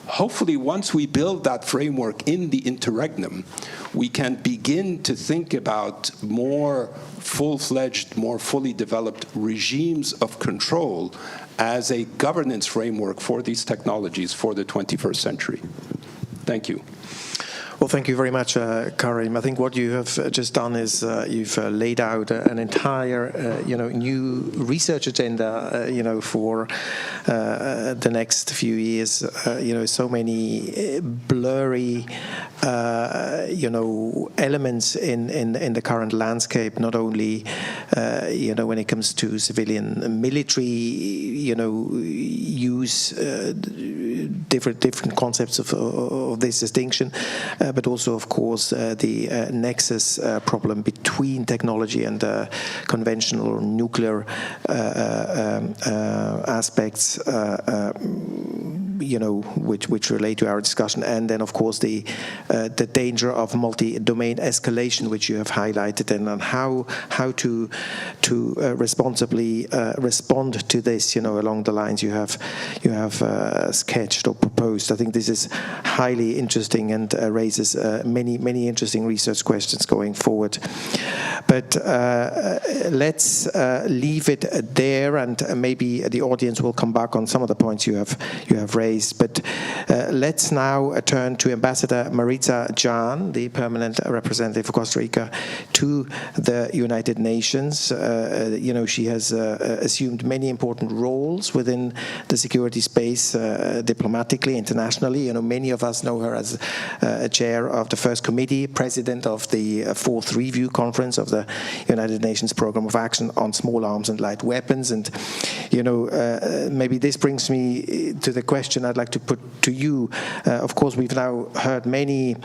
Hopefully, once we build that framework in the interregnum, we can begin to think about more full-fledged, more fully developed regimes of control as a governance framework for these technologies for the 21st century. Thank you. Well, thank you very much, Karim. I think what you have just done is you've laid out an entire, new research agenda, for the next few years. So many blurry, elements in the current landscape. Not only, when it comes to civilian military, use different concepts of this distinction. But also, of course, the nexus problem between technology and conventional nuclear aspects, which relate to our discussion, and then, of course, the danger of multi-domain escalation, which you have highlighted, and on how to responsibly respond to this, along the lines you have sketched or proposed. I think this is highly interesting and raises many interesting research questions going forward. But let's leave it there, and maybe the audience will come back on some of the points you have raised. But let's now turn to Ambassador Maritza Jan, the permanent representative for Costa Rica to the United Nations. She has assumed many important roles within the security space, diplomatically, internationally. Many of us know her as a chair of the First Committee, president of the Fourth Review Conference of the United Nations Programme of Action on Small Arms and Light Weapons. And, maybe this brings me to the question I'd like to put to you. Of course, we've now heard many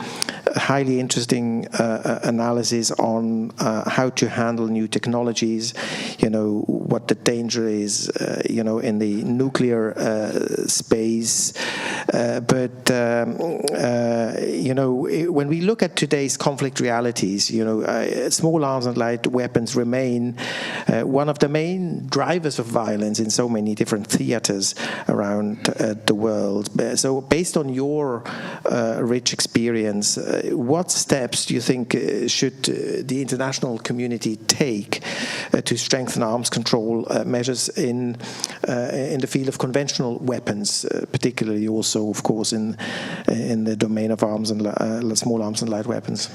highly interesting analyses on how to handle new technologies, what the danger is, in the nuclear space. But when we look at today's conflict realities, small arms and light weapons remain one of the main drivers of violence in so many different theaters around the world. So based on your rich experience, what steps do you think should the international community take to strengthen arms control measures in the field of conventional weapons, particularly also, of course, in the domain of arms and small arms and light weapons?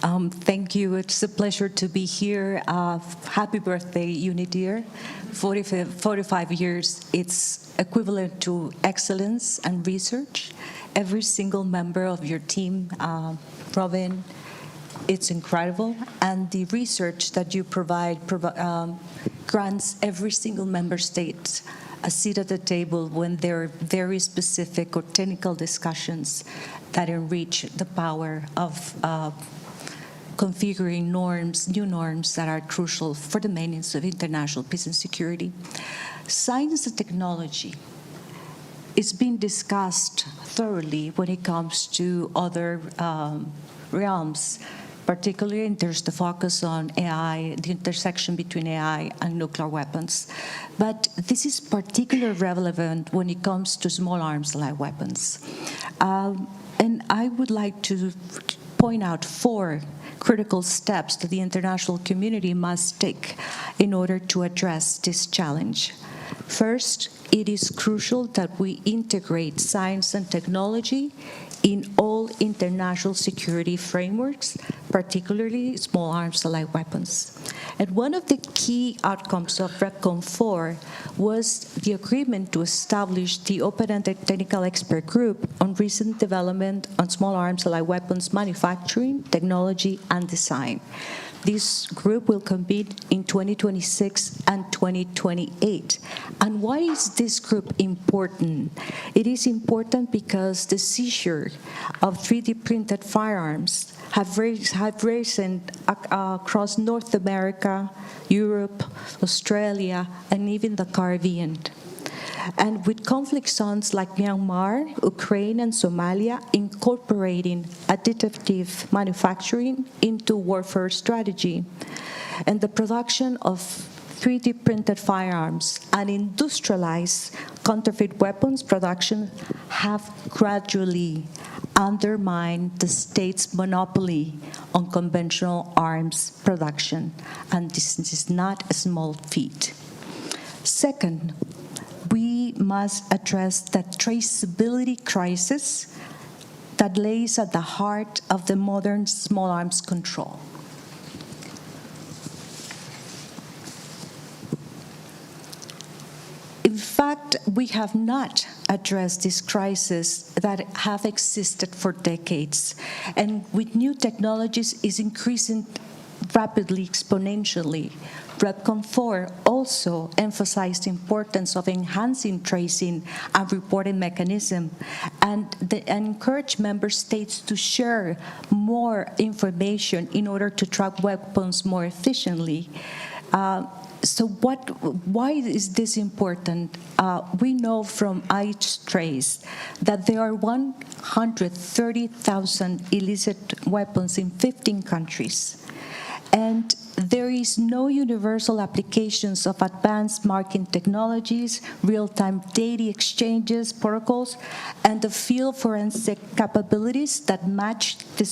Thank you. It's a pleasure to be here. Happy birthday, UNIDIR. 45 years, it's equivalent to excellence and research. Every single member of your team, Robin, it's incredible. And the research that you provide grants every single member state a seat at the table when there are very specific or technical discussions that enrich the power of configuring norms, new norms that are crucial for the maintenance of international peace and security. Science and technology is being discussed thoroughly when it comes to other realms. Particularly, there's the focus on AI, the intersection between AI and nuclear weapons. But this is particularly relevant when it comes to small arms like weapons. And I would like to point out 4 critical steps that the international community must take in order to address this challenge. First, it is crucial that we integrate science and technology in all international security frameworks, particularly small arms alike weapons. And one of the key outcomes of REPCON 4 was the agreement to establish the open-ended technical expert group on recent development on small arms alike weapons manufacturing, technology, and design. This group will convene in 2026 and 2028. And why is this group important? It is important because the seizure of 3D printed firearms have risen across North America, Europe, Australia, and even the Caribbean. And with conflict zones like Myanmar, Ukraine, and Somalia incorporating additive manufacturing into warfare strategy, and the production of 3D printed firearms and industrialized counterfeit weapons production have gradually undermined the state's monopoly on conventional arms production, and this is not a small feat. Second, we must address the traceability crisis that lays at the heart of the modern small arms control. In fact, we have not addressed this crisis that have existed for decades, and with new technologies is increasing rapidly, exponentially. REPCON 4 also emphasized the importance of enhancing tracing and reporting mechanism and encourage member states to share more information in order to track weapons more efficiently. So why is this important? We know from iTrace that there are 130,000 illicit weapons in 15 countries. And there is no universal applications of advanced marking technologies, real-time data exchanges, protocols, and the field forensic capabilities that match the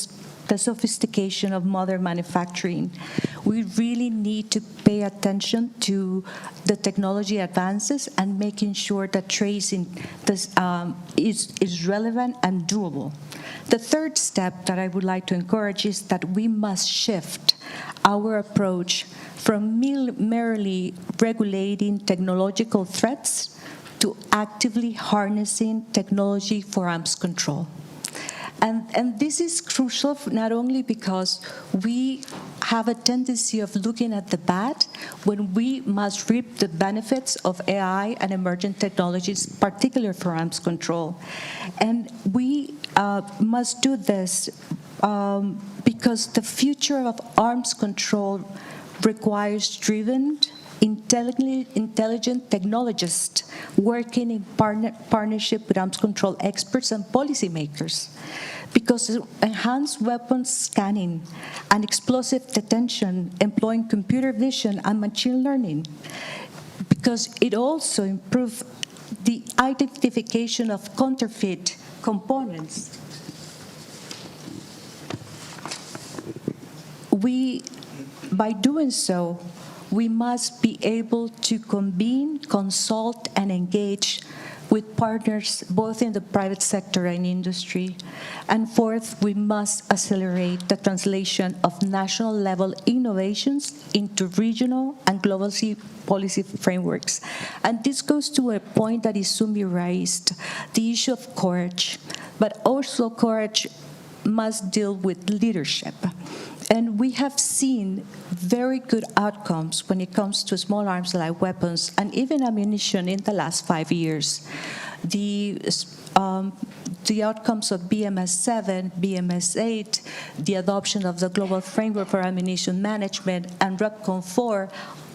sophistication of modern manufacturing. We really need to pay attention to the technology advances and making sure that tracing is relevant and doable. The third step that I would like to encourage is that we must shift our approach from merely regulating technological threats to actively harnessing technology for arms control. And this is crucial not only because we have a tendency of looking at the bad when we must reap the benefits of AI and emerging technologies, particularly for arms control. And we must do this because the future of arms control requires driven, intelligent technologists working in partnership with arms control experts and policymakers. Because enhanced weapons scanning and explosive detection employing computer vision and machine learning. Because it also improves the identification of counterfeit components. By doing so, we must be able to convene, consult, and engage with partners both in the private sector and industry. And fourth, we must accelerate the translation of national-level innovations into regional and global policy frameworks. And this goes to a point that Izumi raised, the issue of courage. But also courage must deal with leadership. And we have seen very good outcomes when it comes to small arms like weapons and even ammunition in the last 5 years. The outcomes of BMS 7, BMS 8, the adoption of the Global Framework for Ammunition Management, and REPCON 4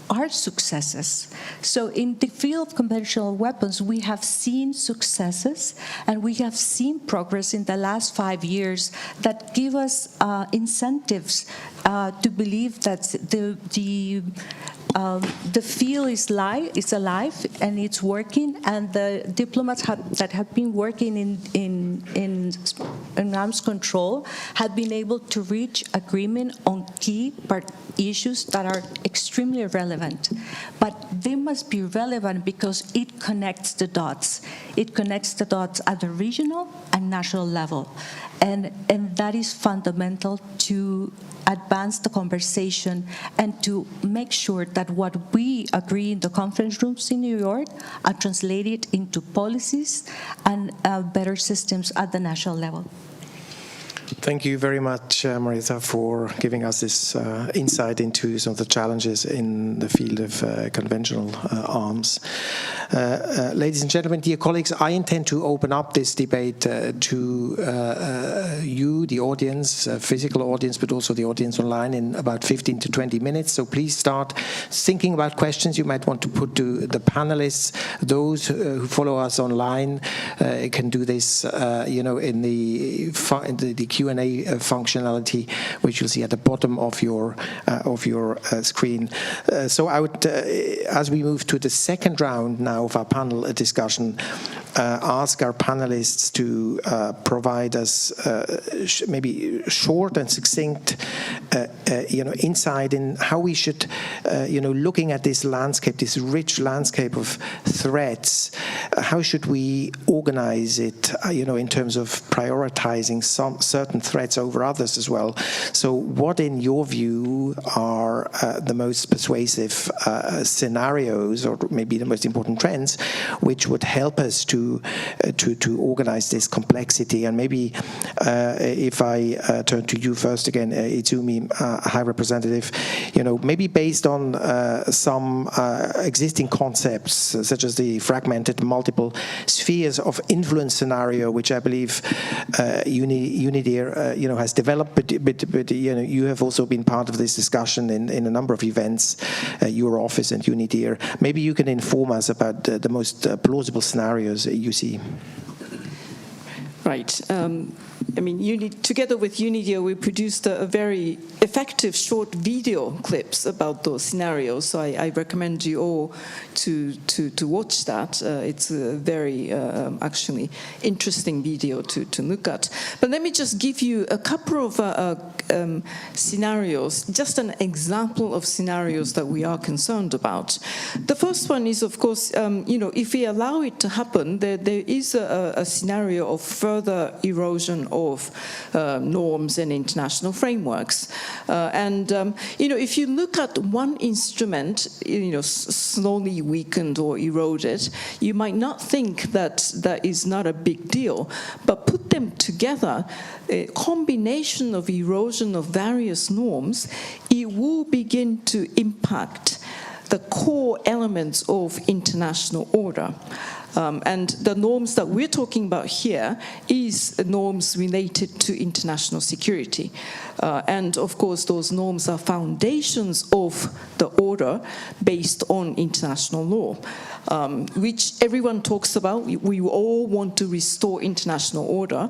are successes. So in the field of conventional weapons, we have seen successes, and we have seen progress in the last 5 years that give us incentives to believe that the field is alive and it's working, and the diplomats that have been working in arms control have been able to reach agreement on key issues that are extremely relevant. But they must be relevant because it connects the dots. It connects the dots at the regional and national level. And that is fundamental to advance the conversation and to make sure that what we agree in the conference rooms in New York are translated into policies and better systems at the national level. Thank you very much, Marisa, for giving us this insight into some of the challenges in the field of conventional arms. Ladies and gentlemen, dear colleagues, I intend to open up this debate to you, the audience, physical audience, but also the audience online in about 15 to 20 minutes. So please start thinking about questions you might want to put to the panelists. Those who follow us online can do this, in the Q&A functionality, which you'll see at the bottom of your screen. So I would, as we move to the second round now of our panel discussion, ask our panelists to provide us maybe short and succinct, insight in how we should, looking at this landscape, this rich landscape of threats, how should we organize it, in terms of prioritizing some certain threats over others as well. So what, in your view, are the most persuasive scenarios, or maybe the most important trends, which would help us to organize this complexity? And maybe if I turn to you first again, Izumi, High Representative, maybe based on some existing concepts, such as the fragmented multiple spheres of influence scenario, which I believe UNIDIR has developed, but you have also been part of this discussion in a number of events, your office and UNIDIR. Maybe you can inform us about the most plausible scenarios you see. Right. Together with UNIDIR, we produced a very effective short video clips about those scenarios. So I recommend you all to watch that. It's a very actually interesting video to look at. But let me just give you a couple of scenarios, just an example of scenarios that we are concerned about. The first one is, of course, if we allow it to happen, there is a scenario of further erosion of norms and international frameworks. If you look at one instrument, slowly weakened or eroded, you might not think that that is not a big deal. But put them together, a combination of erosion of various norms, it will begin to impact the core elements of international order. And the norms that we're talking about here is norms related to international security. And of course, those norms are foundations of the order based on international law, which everyone talks about. We all want to restore international order,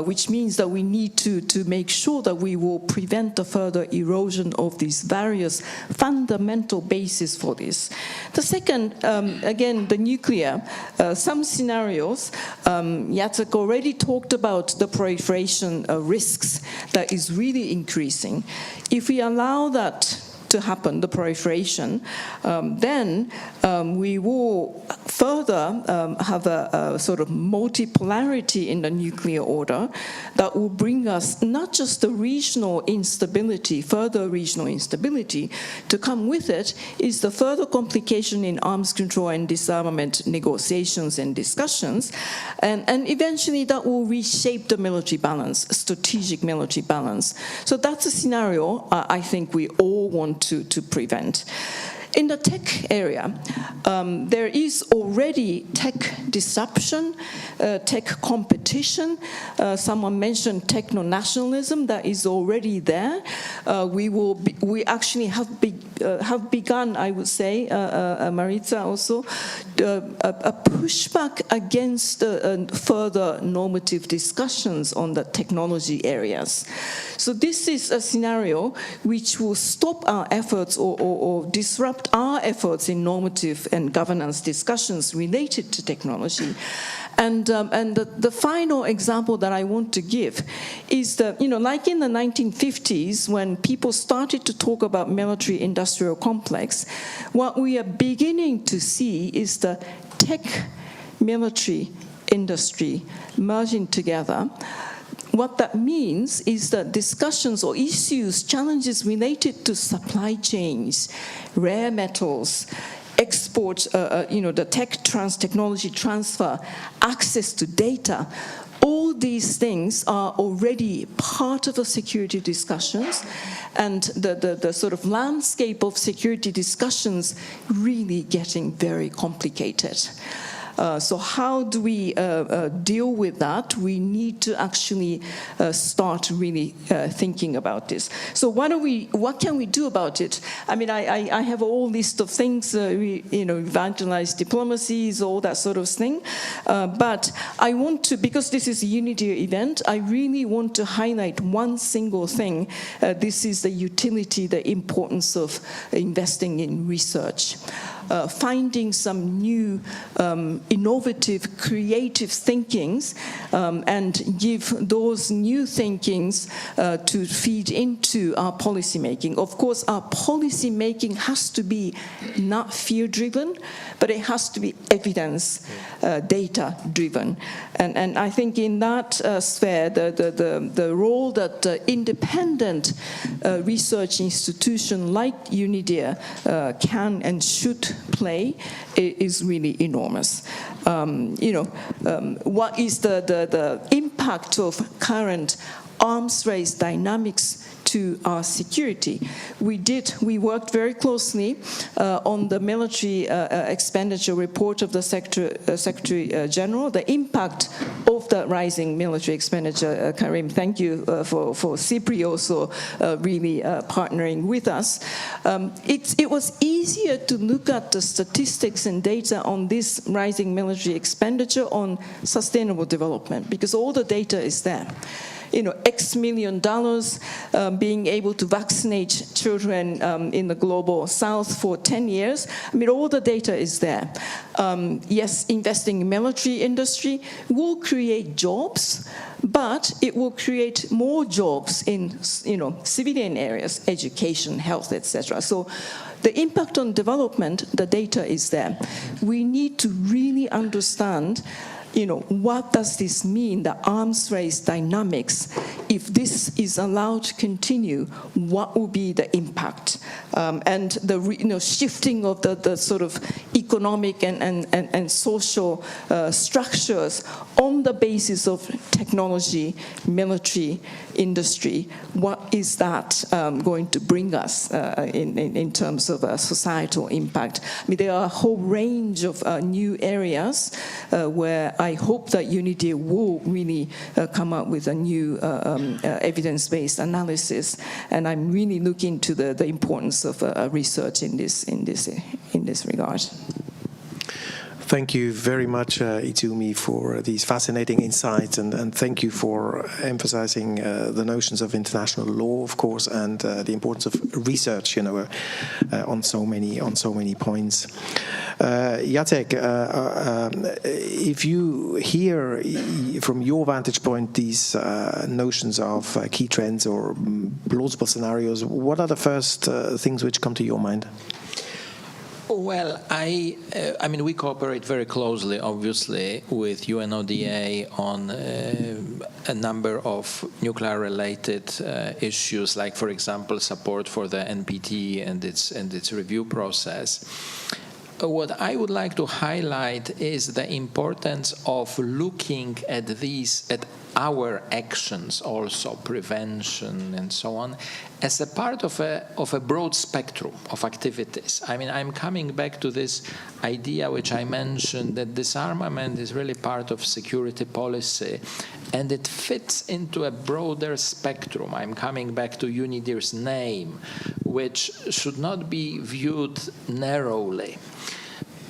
which means that we need to make sure that we will prevent the further erosion of these various fundamental bases for this. The second, again, the nuclear. Some scenarios, Jacek already talked about the proliferation risks that is really increasing. If we allow that to happen, the proliferation, then we will further have a sort of multipolarity in the nuclear order that will bring us not just the regional instability, further regional instability. To come with it is the further complication in arms control and disarmament negotiations and discussions, and eventually that will reshape the military balance, strategic military balance. So that's a scenario I think we all want to prevent. In the tech area, there is already tech disruption, tech competition. Someone mentioned techno-nationalism that is already there. We actually have begun, I would say, Maritza also, a pushback against further normative discussions on the technology areas. So this is a scenario which will stop our efforts or disrupt our efforts in normative and governance discussions related to technology. And the final example that I want to give is that, like in the 1950s, when people started to talk about military-industrial complex, what we are beginning to see is the tech-military industry merging together. What that means is that discussions or issues, challenges related to supply chains, rare metals, export, the technology transfer, access to data, all these things are already part of the security discussions, and the sort of landscape of security discussions really getting very complicated. So how do we deal with that? We need to actually start really thinking about this. So what can we do about it? I mean, I have a whole list of things, revitalize diplomacies, all that sort of thing. But I want to, because this is a UNIDIR event, I really want to highlight one single thing. This is the utility, the importance of investing in research. Finding some new innovative, creative thinkings and give those new thinkings to feed into our policy making. Of course, our policy making has to be not fear-driven, but it has to be evidence, data-driven. And I think in that sphere, the role that independent research institution like UNIDIR can and should play is really enormous. What is the impact of current arms race dynamics to our security? We worked very closely on the military expenditure report of the Secretary General, the impact of the rising military expenditure. Karim, thank you for CIPRI also really partnering with us. It was easier to look at the statistics and data on this rising military expenditure on sustainable development, because all the data is there. X million dollars, being able to vaccinate children in the global south for 10 years. I mean, all the data is there. Yes, investing in military industry will create jobs, but it will create more jobs in, civilian areas, education, health, etc. So the impact on development, the data is there. We need to really understand what does this mean, the arms race dynamics? If this is allowed to continue, what will be the impact? And the shifting of the sort of economic and social structures on the basis of technology, military, industry, what is that going to bring us in terms of societal impact? I mean, there are a whole range of new areas where I hope that UNIDIR will really come up with a new evidence-based analysis, and I'm really looking to the importance of research in this regard. Thank you very much, Itumi, for these fascinating insights, and thank you for emphasizing the notions of international law, of course, and the importance of research, on so many points. Jacek, if you hear from your vantage point these notions of key trends or plausible scenarios, what are the first things which come to your mind? Well, I mean, we cooperate very closely, obviously, with UNODA on a number of nuclear-related issues, like, for example, support for the NPT and its review process. What I would like to highlight is the importance of looking at our actions, also prevention and so on, as a part of a broad spectrum of activities. I mean, I'm coming back to this idea which I mentioned, that disarmament is really part of security policy, and it fits into a broader spectrum. I'm coming back to UNIDIR's name, which should not be viewed narrowly.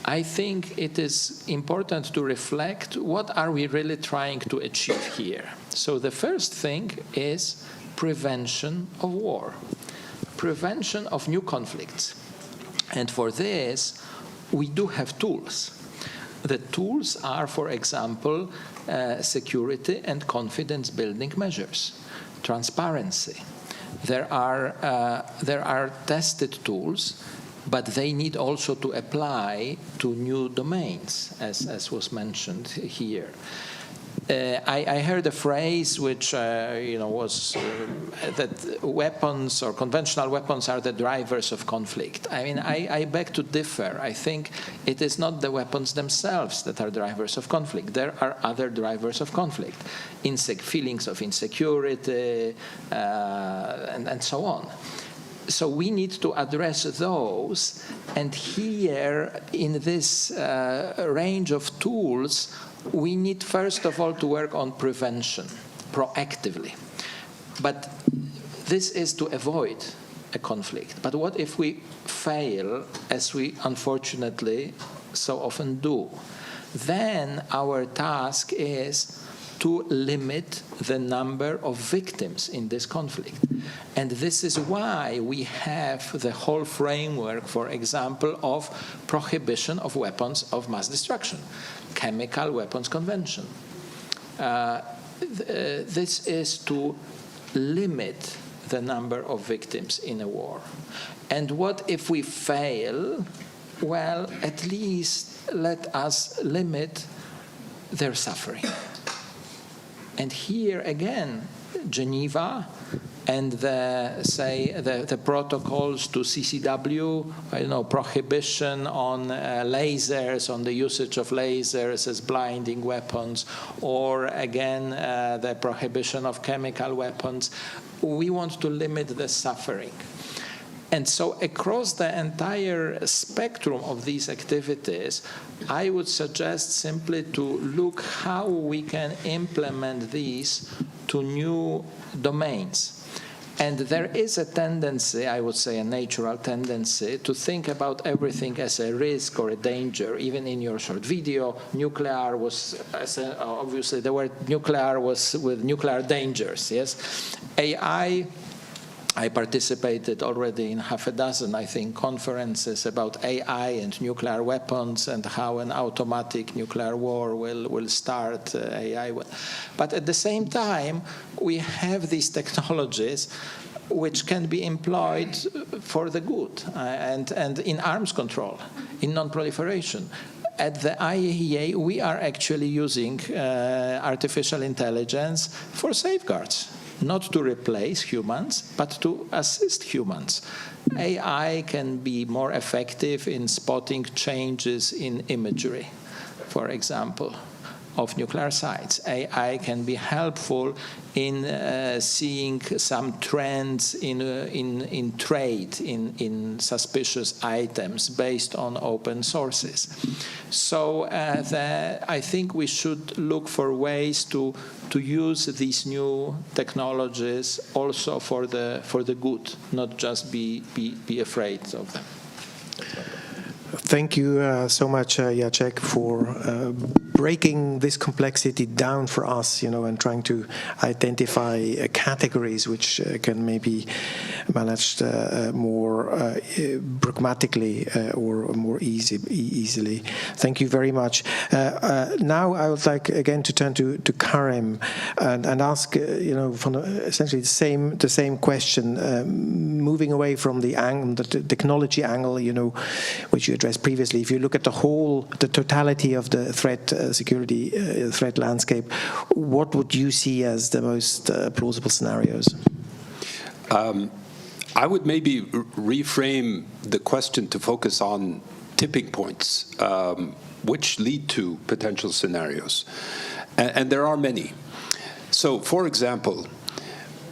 I think it is important to reflect, what are we really trying to achieve here? So the first thing is prevention of war, prevention of new conflicts. And for this, we do have tools. The tools are, for example, security and confidence building measures, transparency. There are tested tools, but they need also to apply to new domains, as was mentioned here. I heard a phrase which was that weapons or conventional weapons are the drivers of conflict. I mean, I beg to differ. I think it is not the weapons themselves that are drivers of conflict. There are other drivers of conflict, feelings of insecurity, and so on. So we need to address those, and here in this range of tools, we need first of all to work on prevention proactively. But this is to avoid a conflict. But what if we fail, as we unfortunately so often do? Then our task is to limit the number of victims in this conflict. And this is why we have the whole framework, for example, of prohibition of weapons of mass destruction, Chemical Weapons Convention. This is to limit the number of victims in a war. And what if we fail? Well, at least let us limit their suffering. And here again, Geneva and the protocols to CCW, prohibition on lasers, on the usage of lasers as blinding weapons, or again, the prohibition of chemical weapons. We want to limit the suffering. And so across the entire spectrum of these activities, I would suggest simply to look how we can implement these to new domains. And there is a tendency, I would say a natural tendency, to think about everything as a risk or a danger. Even in your short video, nuclear was, obviously the word nuclear was with nuclear dangers, yes? AI, I participated already in half a dozen, I think, conferences about AI and nuclear weapons and how an automatic nuclear war will start AI. But at the same time, we have these technologies which can be employed for the good and in arms control, in non-proliferation. At the IAEA, we are actually using artificial intelligence for safeguards. Not to replace humans, but to assist humans. AI can be more effective in spotting changes in imagery, for example, of nuclear sites. AI can be helpful in seeing some trends in trade, in suspicious items based on open sources. So I think we should look for ways to use these new technologies also for the good, not just be afraid of them. Thank you so much, Jacek, for breaking this complexity down for us, and trying to identify categories which can maybe managed more pragmatically or more easily. Thank you very much. Now I would like again to turn to Karim and ask, from essentially the same question, moving away from the technology angle, which you addressed previously. If you look at the totality of the security threat landscape, what would you see as the most plausible scenarios? I would maybe reframe the question to focus on tipping points, which lead to potential scenarios. And there are many. So, for example,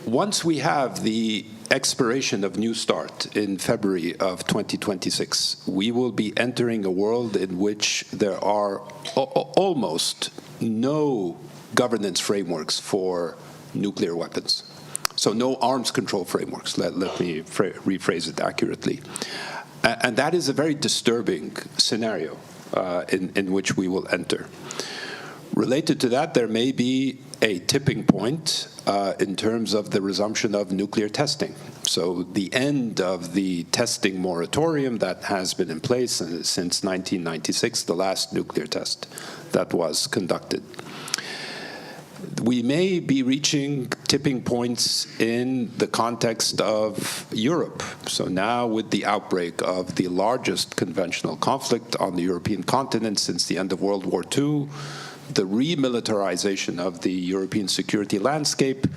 once we have the expiration of New START in February of 2026, we will be entering a world in which there are almost no governance frameworks for nuclear weapons. So no arms control frameworks, let me rephrase it accurately. And that is a very disturbing scenario in which we will enter. Related to that, there may be a tipping point in terms of the resumption of nuclear testing. So the end of the testing moratorium that has been in place since 1996, the last nuclear test that was conducted. We may be reaching tipping points in the context of Europe. So now with the outbreak of the largest conventional conflict on the European continent since the end of World War II, the remilitarization of the European security landscape,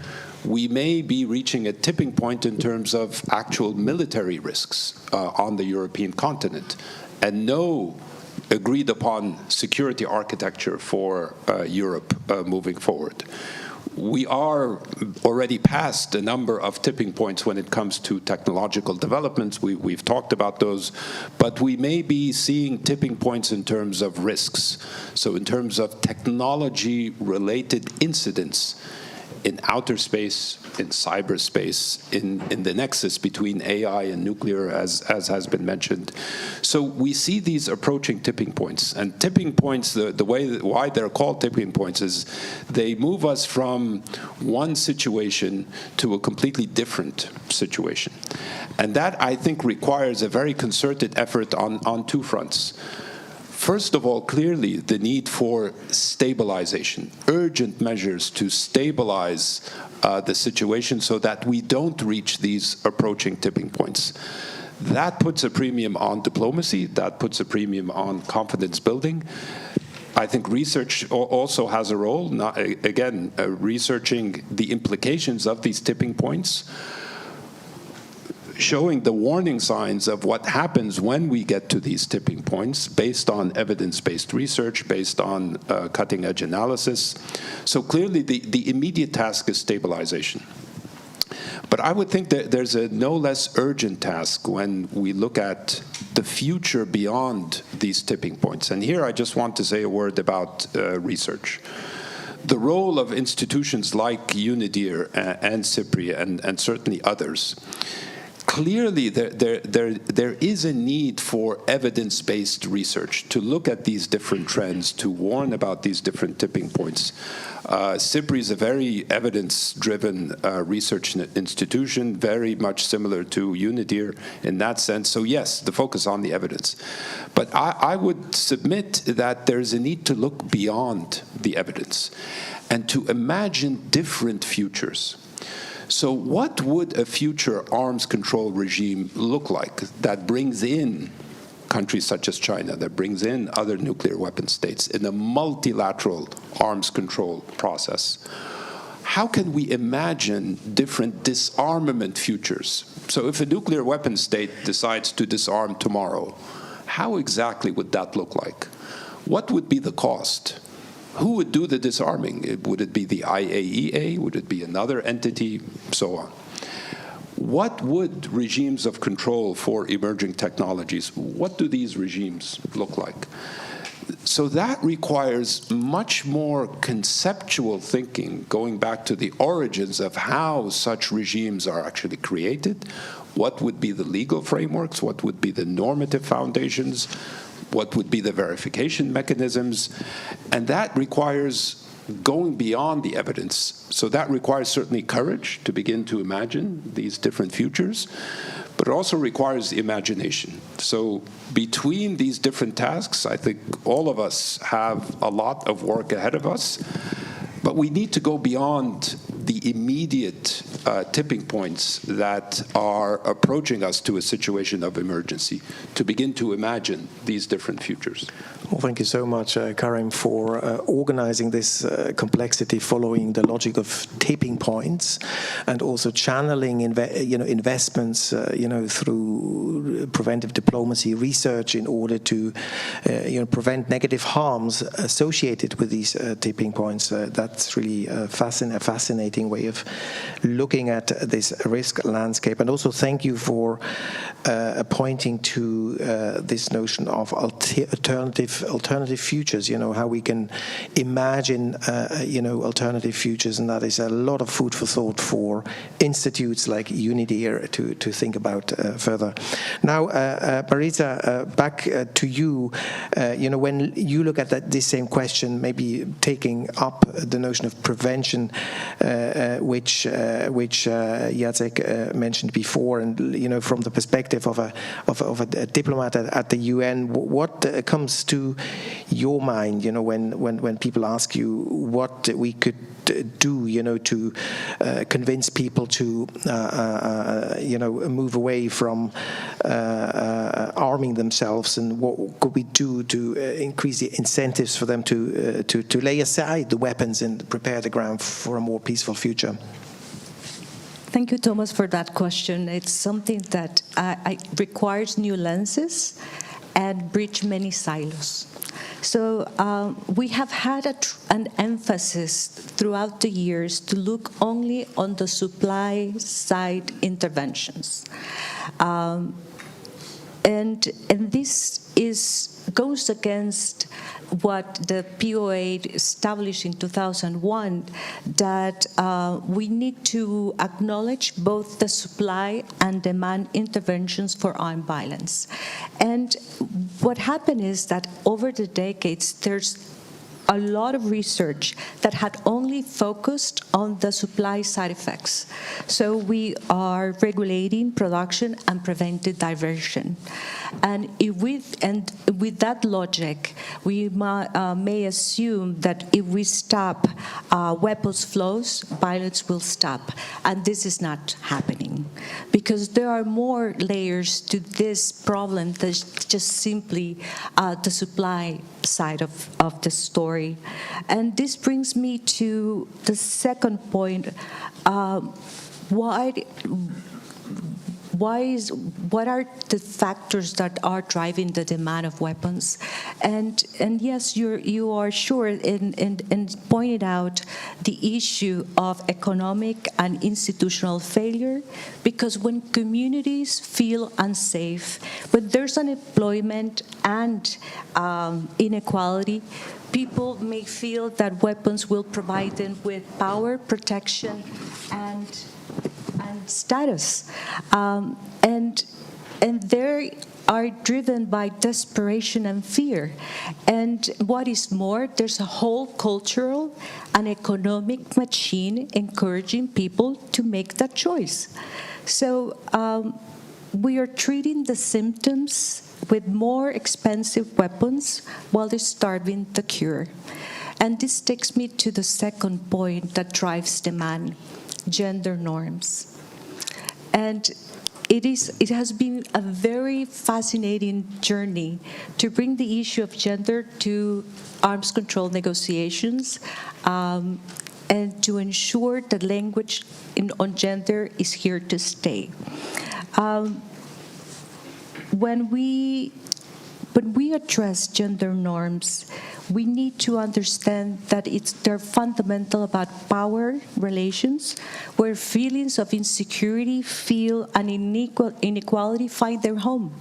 we may be reaching a tipping point in terms of actual military risks on the European continent, and no agreed-upon security architecture for Europe moving forward. We are already past a number of tipping points when it comes to technological developments. We've talked about those, but we may be seeing tipping points in terms of risks. So in terms of technology-related incidents in outer space, in cyberspace, in the nexus between AI and nuclear, as has been mentioned. So we see these approaching tipping points. And tipping points, the way why they're called tipping points is they move us from one situation to a completely different situation. And that, I think, requires a very concerted effort on two fronts. First of all, clearly the need for stabilization, urgent measures to stabilize the situation so that we don't reach these approaching tipping points. That puts a premium on diplomacy, that puts a premium on confidence building. I think research also has a role, researching the implications of these tipping points, showing the warning signs of what happens when we get to these tipping points based on evidence-based research, based on cutting-edge analysis. So clearly the immediate task is stabilization. But I would think that there's a no less urgent task when we look at the future beyond these tipping points. And here I just want to say a word about research. The role of institutions like UNIDIR and CIPRI and certainly others. Clearly, there is a need for evidence-based research to look at these different trends, to warn about these different tipping points. CIPRI is a very evidence-driven research institution, very much similar to UNIDIR in that sense. So yes, the focus on the evidence. But I would submit that there's a need to look beyond the evidence and to imagine different futures. So what would a future arms control regime look like that brings in countries such as China, that brings in other nuclear weapon states in a multilateral arms control process? How can we imagine different disarmament futures? So if a nuclear weapon state decides to disarm tomorrow, how exactly would that look like? What would be the cost? Who would do the disarming? Would it be the IAEA? Would it be another entity? So on. What would regimes of control for emerging technologies, what do these regimes look like? So that requires much more conceptual thinking, going back to the origins of how such regimes are actually created. What would be the legal frameworks? What would be the normative foundations? what would be the verification mechanisms, and that requires going beyond the evidence. So that requires certainly courage to begin to imagine these different futures, but it also requires imagination. So between these different tasks, I think all of us have a lot of work ahead of us, but we need to go beyond the immediate tipping points that are approaching us to a situation of emergency to begin to imagine these different futures. Well, thank you so much, Karim, for organizing this complexity following the logic of tipping points, and also channeling investments through preventive diplomacy research in order to prevent negative harms associated with these tipping points. That's really a fascinating way of looking at this risk landscape. And also thank you for pointing to this notion of alternative futures, how we can imagine alternative futures, and that is a lot of food for thought for institutes like UNIDIR to think about further. Now, Marisa, back to you. When you look at this same question, maybe taking up the notion of prevention, which Jacek mentioned before, and from the perspective of a diplomat at the UN, what comes to your mind? When people ask you what we could do, to convince people to move away from arming themselves, and what could we do to increase the incentives for them to lay aside the weapons and prepare the ground for a more peaceful future? Thank you, Thomas, for that question. It's something that requires new lenses and bridge many silos. So we have had an emphasis throughout the years to look only on the supply side interventions. And this goes against what the POA established in 2001, that we need to acknowledge both the supply and demand interventions for armed violence. And what happened is that over the decades, there's a lot of research that had only focused on the supply side effects. So we are regulating production and preventing diversion. And with that logic, we may assume that if we stop weapons flows, violence will stop. And this is not happening, because there are more layers to this problem than just simply the supply side of the story. And this brings me to the second point. What are the factors that are driving the demand of weapons? And yes, you are sure in pointed out the issue of economic and institutional failure, because when communities feel unsafe, when there's unemployment and inequality, people may feel that weapons will provide them with power, protection, and status, and they are driven by desperation and fear. And what is more, there's a whole cultural and economic machine encouraging people to make that choice. So we are treating the symptoms with more expensive weapons while they're starving the cure. And this takes me to the second point that drives demand: gender norms. And it has been a very fascinating journey to bring the issue of gender to arms control negotiations, and to ensure that language on gender is here to stay. When we address gender norms, we need to understand that they're fundamental about power relations, where feelings of insecurity, fear, and inequality find their home.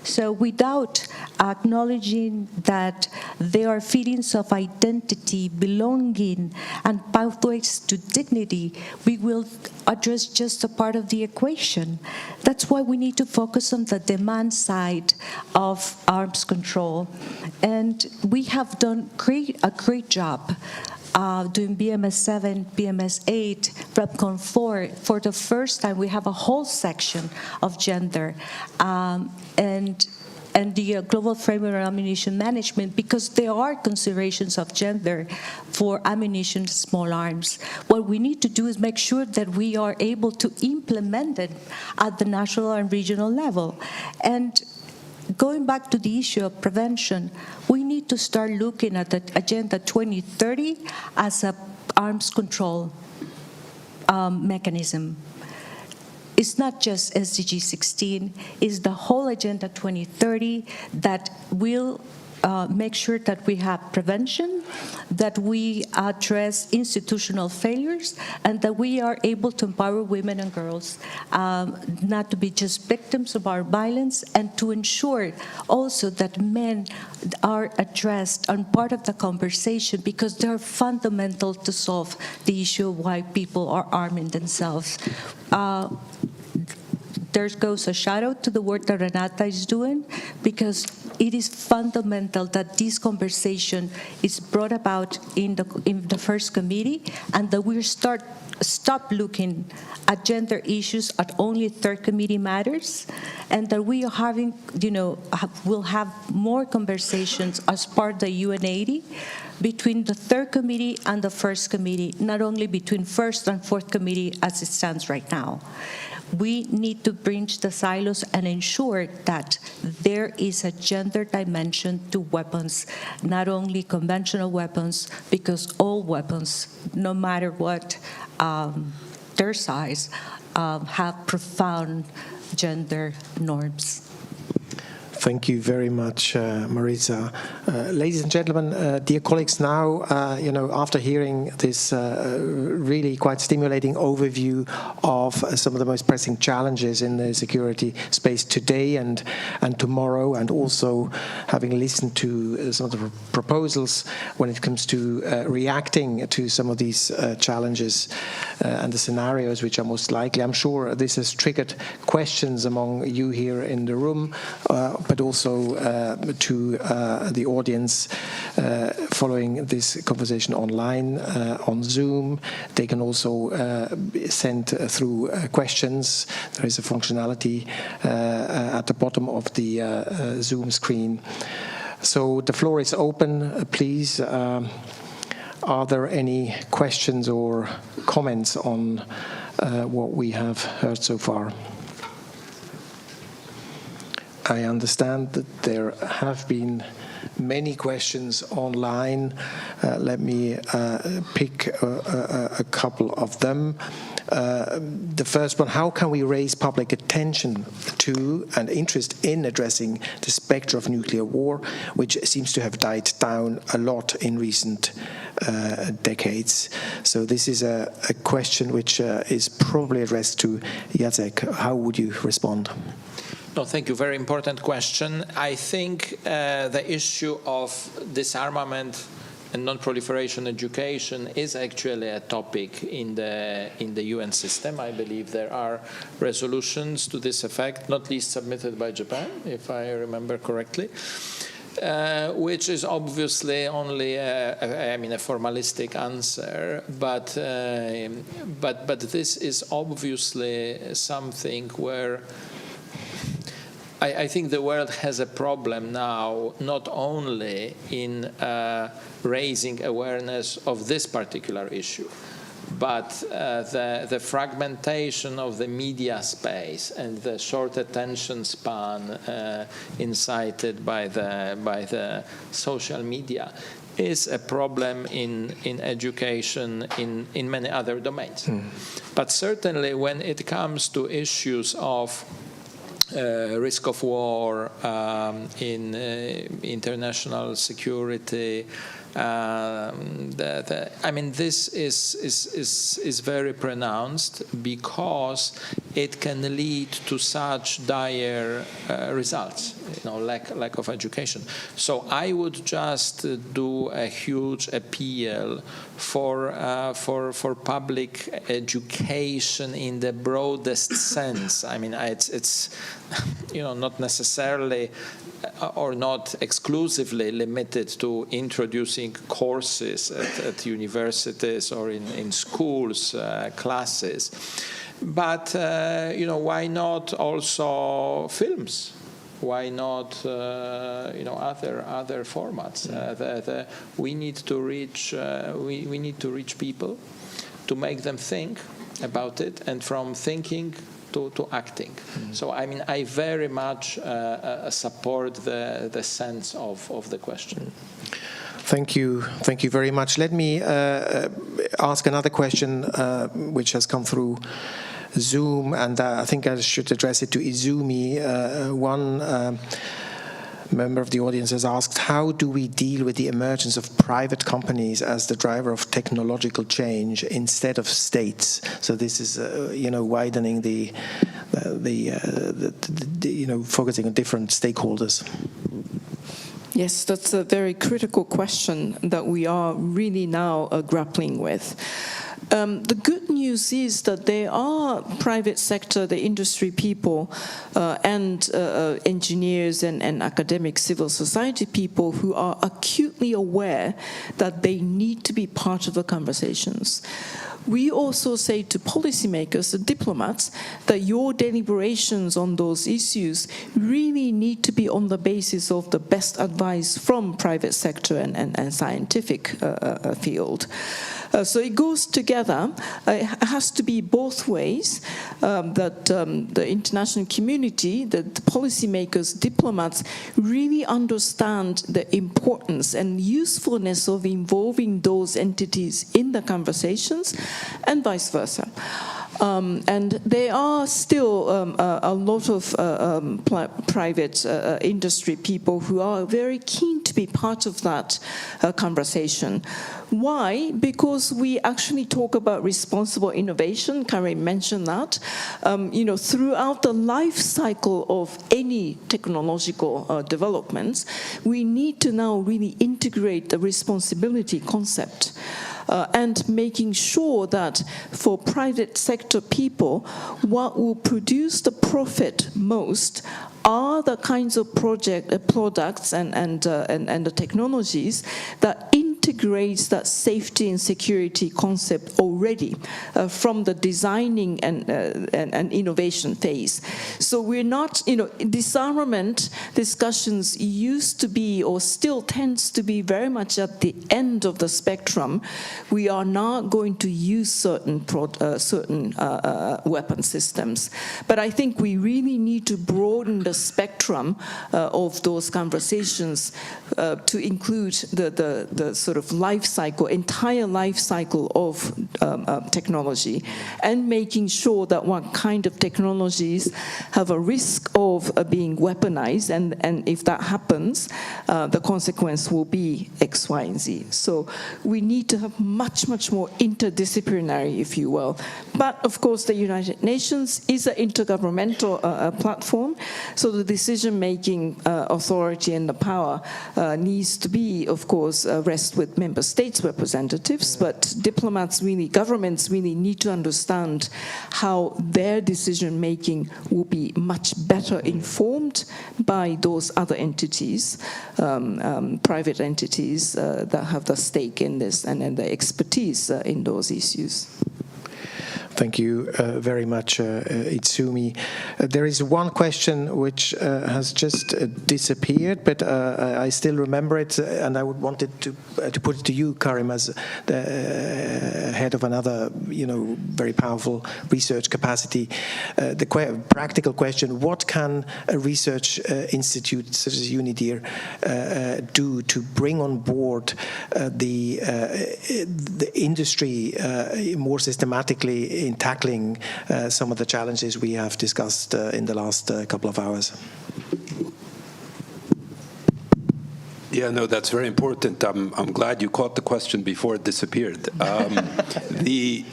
So without acknowledging that there are feelings of identity, belonging, and pathways to dignity, we will address just a part of the equation. That's why we need to focus on the demand side of arms control. And we have done a great job doing BMS 7, BMS 8, REPCON 4. For the first time, we have a whole section of gender and the global framework on ammunition management, because there are considerations of gender for ammunition, small arms. What we need to do is make sure that we are able to implement it at the national and regional level. And going back to the issue of prevention, we need to start looking at the Agenda 2030 as an arms control mechanism. It's not just SDG 16, it's the whole Agenda 2030 that will make sure that we have prevention, that we address institutional failures, and that we are able to empower women and girls not to be just victims of our violence, and to ensure also that men are addressed and part of the conversation, because they're fundamental to solve the issue of why people are arming themselves. There goes a shout out to the work that Renata is doing, because it is fundamental that this conversation is brought about in the first committee, and that we stop looking at gender issues at only third committee matters, and that we are having, will have more conversations as part of the UNIDIR between the third committee and the first committee, not only between first and fourth committee as it stands right now. We need to bridge the silos and ensure that there is a gender dimension to weapons, not only conventional weapons, because all weapons, no matter what their size, have profound gender norms. Thank you very much, Marisa. Ladies and gentlemen, dear colleagues, now, after hearing this really quite stimulating overview of some of the most pressing challenges in the security space today and tomorrow, and also having listened to some of the proposals when it comes to reacting to some of these challenges and the scenarios which are most likely, I'm sure this has triggered questions among you here in the room, but also to the audience following this conversation online on Zoom. They can also send through questions. There is a functionality at the bottom of the Zoom screen. So the floor is open. Please, are there any questions or comments on what we have heard so far? I understand that there have been many questions online. Let me pick a couple of them. The first one, how can we raise public attention to and interest in addressing the spectre of nuclear war, which seems to have died down a lot in recent decades? So this is a question which is probably addressed to Jacek. How would you respond? No, thank you. Very important question. I think the issue of disarmament and non-proliferation education is actually a topic in the UN system. I believe there are resolutions to this effect, not least submitted by Japan, if I remember correctly, which is obviously only a formalistic answer, but this is obviously something where I think the world has a problem now, not only in raising awareness of this particular issue, but the fragmentation of the media space and the short attention span incited by the social media is a problem in education in many other domains. But certainly when it comes to issues of risk of war in international security, I mean, this is very pronounced because it can lead to such dire results, lack of education. So I would just do a huge appeal for public education in the broadest sense. I mean, it's not necessarily or not exclusively limited to introducing courses at universities or in schools, classes. But, why not also films? Why not, other formats? We need to reach. We need to reach people, to make them think about it, and from thinking to acting. So I mean, I very much support the sense of the question. Thank you very much. Let me ask another question which has come through Zoom, and I think I should address it to Izumi. One member of the audience has asked, how do we deal with the emergence of private companies as the driver of technological change instead of states? So this is, widening the focusing on different stakeholders. Yes, that's a very critical question that we are really now grappling with. The good news is that there are private sector, the industry people, and engineers and academic civil society people who are acutely aware that they need to be part of the conversations. We also say to policymakers, the diplomats, that your deliberations on those issues really need to be on the basis of the best advice from private sector and scientific field. So it goes together. It has to be both ways, that the international community, the policymakers, diplomats, really understand the importance and usefulness of involving those entities in the conversations, and vice versa. And there are still a lot of private industry people who are very keen to be part of that conversation. Why? Because we actually talk about responsible innovation. Karen mentioned that. Throughout the life cycle of any technological developments, we need to now really integrate the responsibility concept. And making sure that for private sector people, what will produce the profit most are the kinds of products and the technologies that integrates that safety and security concept already from the designing and innovation phase. So we're not, disarmament discussions used to be or still tends to be very much at the end of the spectrum. We are not going to use certain weapon systems. But I think we really need to broaden the spectrum of those conversations to include the sort of entire life cycle of technology, and making sure that what kind of technologies have a risk of being weaponized, and if that happens, the consequence will be X, Y, and Z. So we need to have much more interdisciplinary, if you will. But of course, the United Nations is an intergovernmental platform, so the decision-making authority and the power needs to be, of course, rest with member states' representatives, but diplomats really, governments really need to understand how their decision-making will be much better informed by those other entities, private entities that have the stake in this and the expertise in those issues. Thank you very much, Itsumi. There is one question which has just disappeared, but I still remember it, and I would want it to put it to you, Karim, as the head of another, very powerful research capacity. The practical question: what can a research institute such as UNIDIR do to bring on board the industry more systematically in tackling some of the challenges we have discussed in the last couple of hours? Yeah, no, that's very important. I'm glad you caught the question before it disappeared. The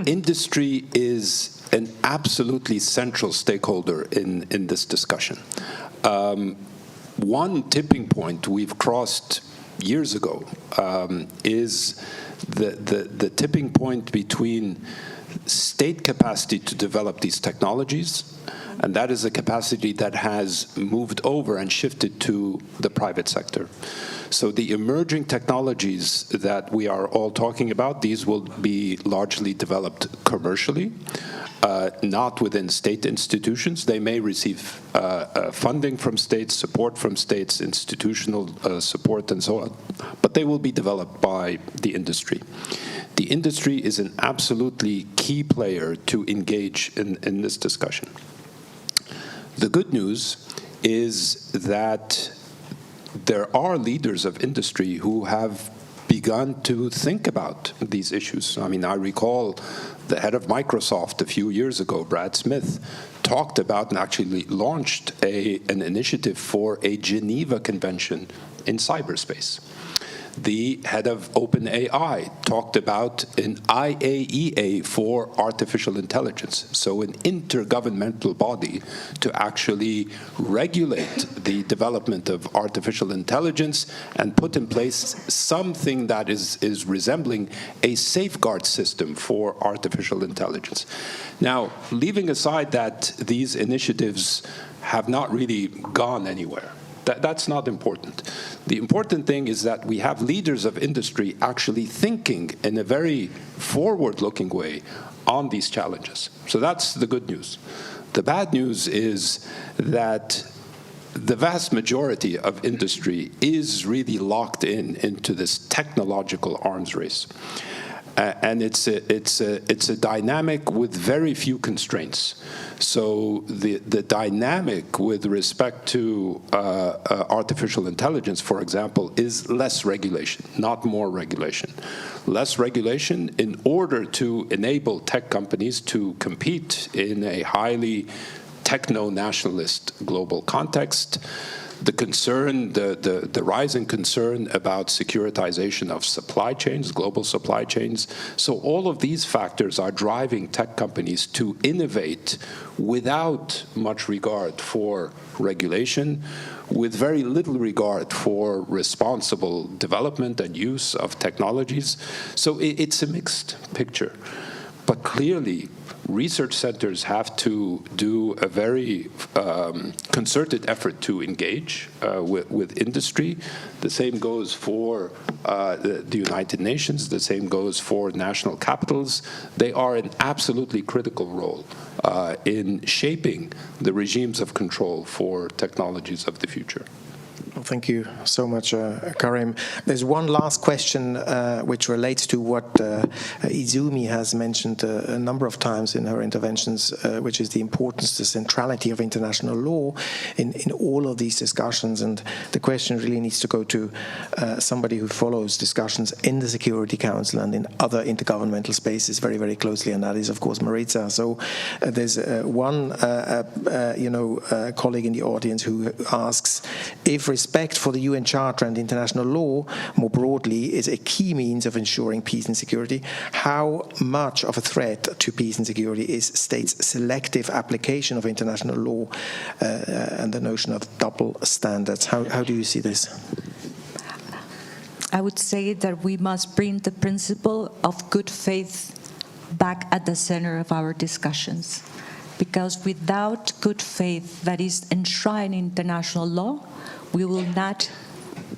industry is an absolutely central stakeholder in this discussion. One tipping point we've crossed years ago is the tipping point between state capacity to develop these technologies, and that is a capacity that has moved over and shifted to the private sector. So the emerging technologies that we are all talking about, these will be largely developed commercially, not within state institutions. They may receive funding from states, support from states, institutional support, and so on, but they will be developed by the industry. The industry is an absolutely key player to engage in this discussion. The good news is that there are leaders of industry who have begun to think about these issues. I mean, I recall the head of Microsoft a few years ago, Brad Smith, talked about and actually launched an initiative for a Geneva Convention in cyberspace. The head of OpenAI talked about an IAEA for artificial intelligence, so an intergovernmental body to actually regulate the development of artificial intelligence and put in place something that is resembling a safeguard system for artificial intelligence. Now, leaving aside that these initiatives have not really gone anywhere, that's not important. The important thing is that we have leaders of industry actually thinking in a very forward-looking way on these challenges. So that's the good news. The bad news is that the vast majority of industry is really locked into this technological arms race. And it's a dynamic with very few constraints. So the dynamic with respect to artificial intelligence, for example, is less regulation, not more regulation. Less regulation in order to enable tech companies to compete in a highly techno-nationalist global context. The concern, the rising concern about securitization of supply chains, global supply chains. So all of these factors are driving tech companies to innovate without much regard for regulation, with very little regard for responsible development and use of technologies. So it's a mixed picture. But clearly, research centers have to do a very concerted effort to engage with industry. The same goes for the United Nations. The same goes for national capitals. They are an absolutely critical role in shaping the regimes of control for technologies of the future. Well, thank you so much, Karim. There's one last question which relates to what Izumi has mentioned a number of times in her interventions, which is the importance, the centrality of international law in all of these discussions. And the question really needs to go to somebody who follows discussions in the Security Council and in other intergovernmental spaces very, very closely, and that is, of course, Maritza. So there's one colleague in the audience who asks, if respect for the UN Charter and international law more broadly is a key means of ensuring peace and security, how much of a threat to peace and security is states' selective application of international law and the notion of double standards? How do you see this? I would say that we must bring the principle of good faith back at the center of our discussions, because without good faith that is enshrined in international law, we will not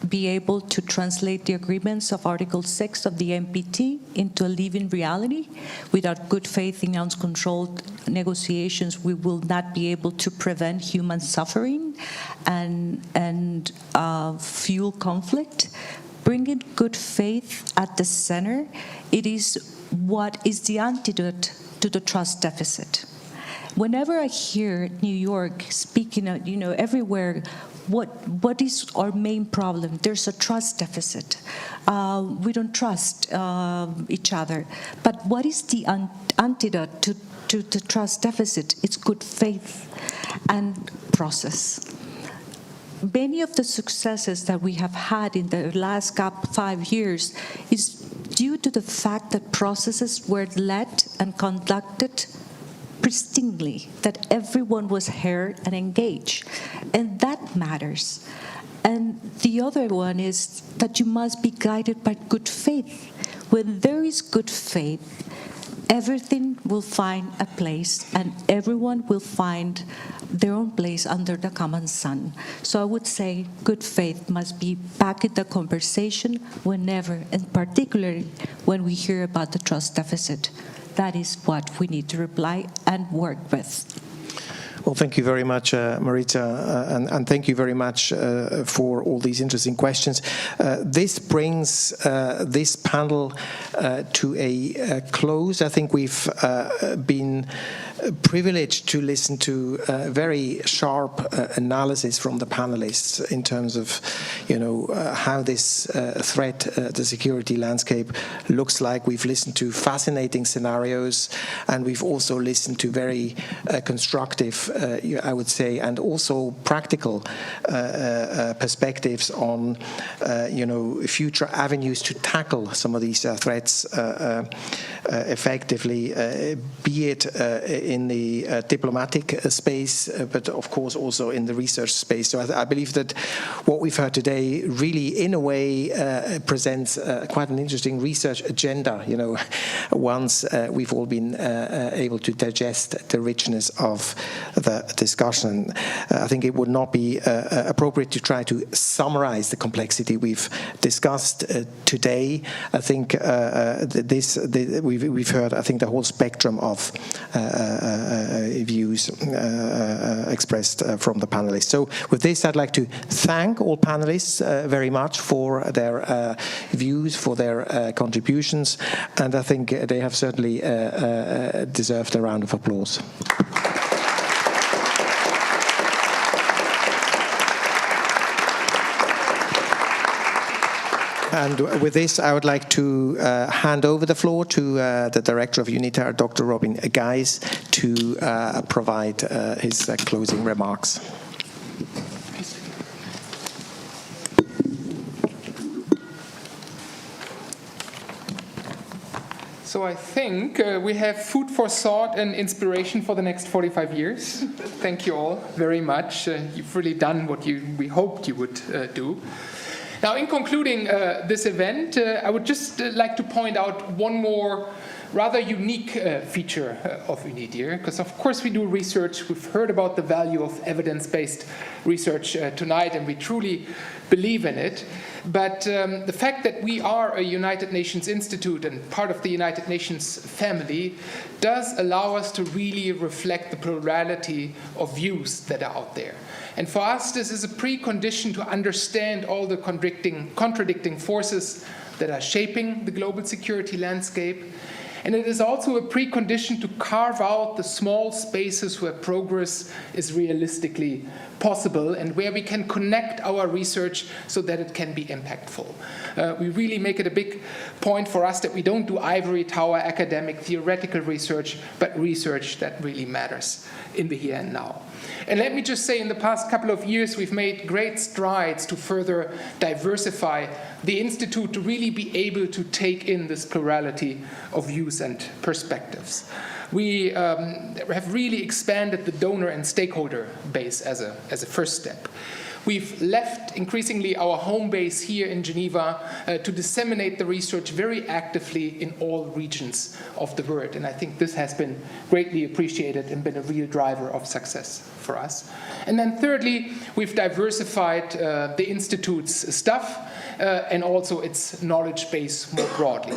be able to translate the agreements of Article 6 of the NPT into a living reality. Without good faith in uncontrolled negotiations, we will not be able to prevent human suffering and fuel conflict. Bringing good faith at the center, it is what is the antidote to the trust deficit. Whenever I hear New York speaking, everywhere, what is our main problem? There's a trust deficit. We don't trust each other. But what is the antidote to the trust deficit? It's good faith and process. many of the successes that we have had in the last 5 years is due to the fact that processes were led and conducted pristinely, that everyone was heard and engaged. And that matters. And the other one is that you must be guided by good faith. When there is good faith, everything will find a place and everyone will find their own place under the common sun. So I would say good faith must be back in the conversation whenever, and particularly when we hear about the trust deficit. That is what we need to reply and work with. Well, thank you very much, Marita, and thank you very much for all these interesting questions. This brings this panel to a close. I think we've been privileged to listen to very sharp analysis from the panelists in terms of, how this threat, the security landscape looks like. We've listened to fascinating scenarios, and we've also listened to very constructive, I would say, and also practical perspectives on, future avenues to tackle some of these threats effectively, be it in the diplomatic space, but of course also in the research space. So I believe that what we've heard today really, in a way, presents quite an interesting research agenda, once we've all been able to digest the richness of the discussion. I think it would not be appropriate to try to summarize the complexity we've discussed today. I think we've heard, I think, the whole spectrum of views expressed from the panelists. So with this, I'd like to thank all panelists very much for their views, for their contributions, and I think they have certainly deserved a round of applause. And with this, I would like to hand over the floor to the Director of UNIDIR, Dr. Robin Geis, to provide his closing remarks. So I think we have food for thought and inspiration for the next 45 years. Thank you all very much. You've really done what we hoped you would do. Now, in concluding this event, I would just like to point out one more rather unique feature of UNIDIR, because of course we do research. We've heard about the value of evidence-based research tonight, and we truly believe in it. But the fact that we are a United Nations institute and part of the United Nations family does allow us to really reflect the plurality of views that are out there. And for us, this is a precondition to understand all the contradicting forces that are shaping the global security landscape. And it is also a precondition to carve out the small spaces where progress is realistically possible and where we can connect our research so that it can be impactful. We really make it a big point for us that we don't do ivory tower academic theoretical research, but research that really matters in the here and now. And let me just say, in the past couple of years, we've made great strides to further diversify the Institute to really be able to take in this plurality of views and perspectives. We have really expanded the donor and stakeholder base as a first step. We've left increasingly our home base here in Geneva to disseminate the research very actively in all regions of the world. And I think this has been greatly appreciated and been a real driver of success for us. And then thirdly, we've diversified the Institute's staff and also its knowledge base more broadly.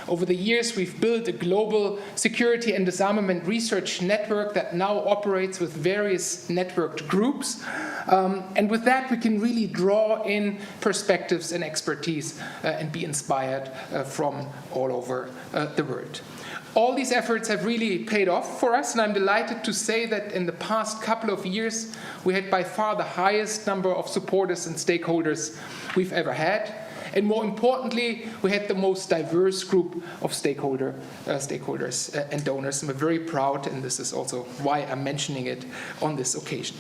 Over the years, we've built a global security and disarmament research network that now operates with various networked groups. And with that, we can really draw in perspectives and expertise and be inspired from all over the world. All these efforts have really paid off for us, and I'm delighted to say that in the past couple of years, we had by far the highest number of supporters and stakeholders we've ever had. And more importantly, we had the most diverse group of stakeholders and donors. And we're very proud, and this is also why I'm mentioning it on this occasion.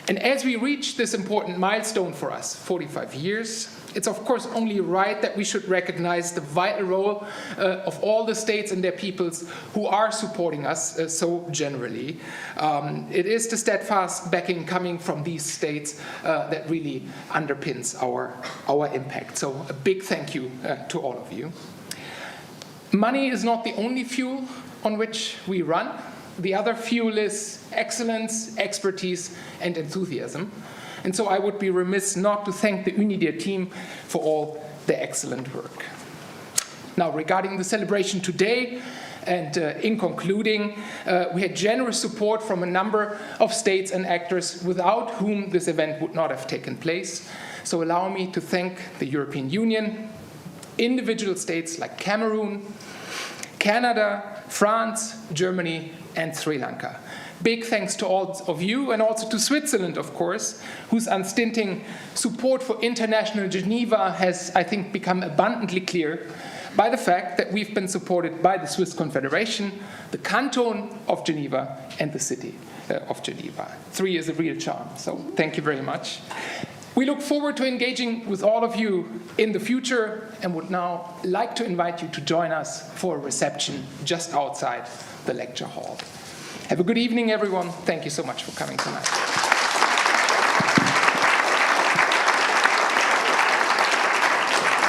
And as we reach this important milestone for us, 45 years, it's of course only right that we should recognize the vital role of all the states and their peoples who are supporting us so generally. It is the steadfast backing coming from these states that really underpins our impact. So a big thank you to all of you. Money is not the only fuel on which we run. The other fuel is excellence, expertise, and enthusiasm. And so I would be remiss not to thank the UNIDIR team for all their excellent work. Now, regarding the celebration today, and in concluding, we had generous support from a number of states and actors without whom this event would not have taken place. So allow me to thank the European Union, individual states like Cameroon, Canada, France, Germany, and Sri Lanka. Big thanks to all of you, and also to Switzerland, of course, whose unstinting support for International Geneva has, I think, become abundantly clear by the fact that we've been supported by the Swiss Confederation, the Canton of Geneva, and the City of Geneva. 3 is a real charm, so thank you very much. We look forward to engaging with all of you in the future and would now like to invite you to join us for a reception just outside the lecture hall. Have a good evening, everyone. Thank you so much for coming tonight.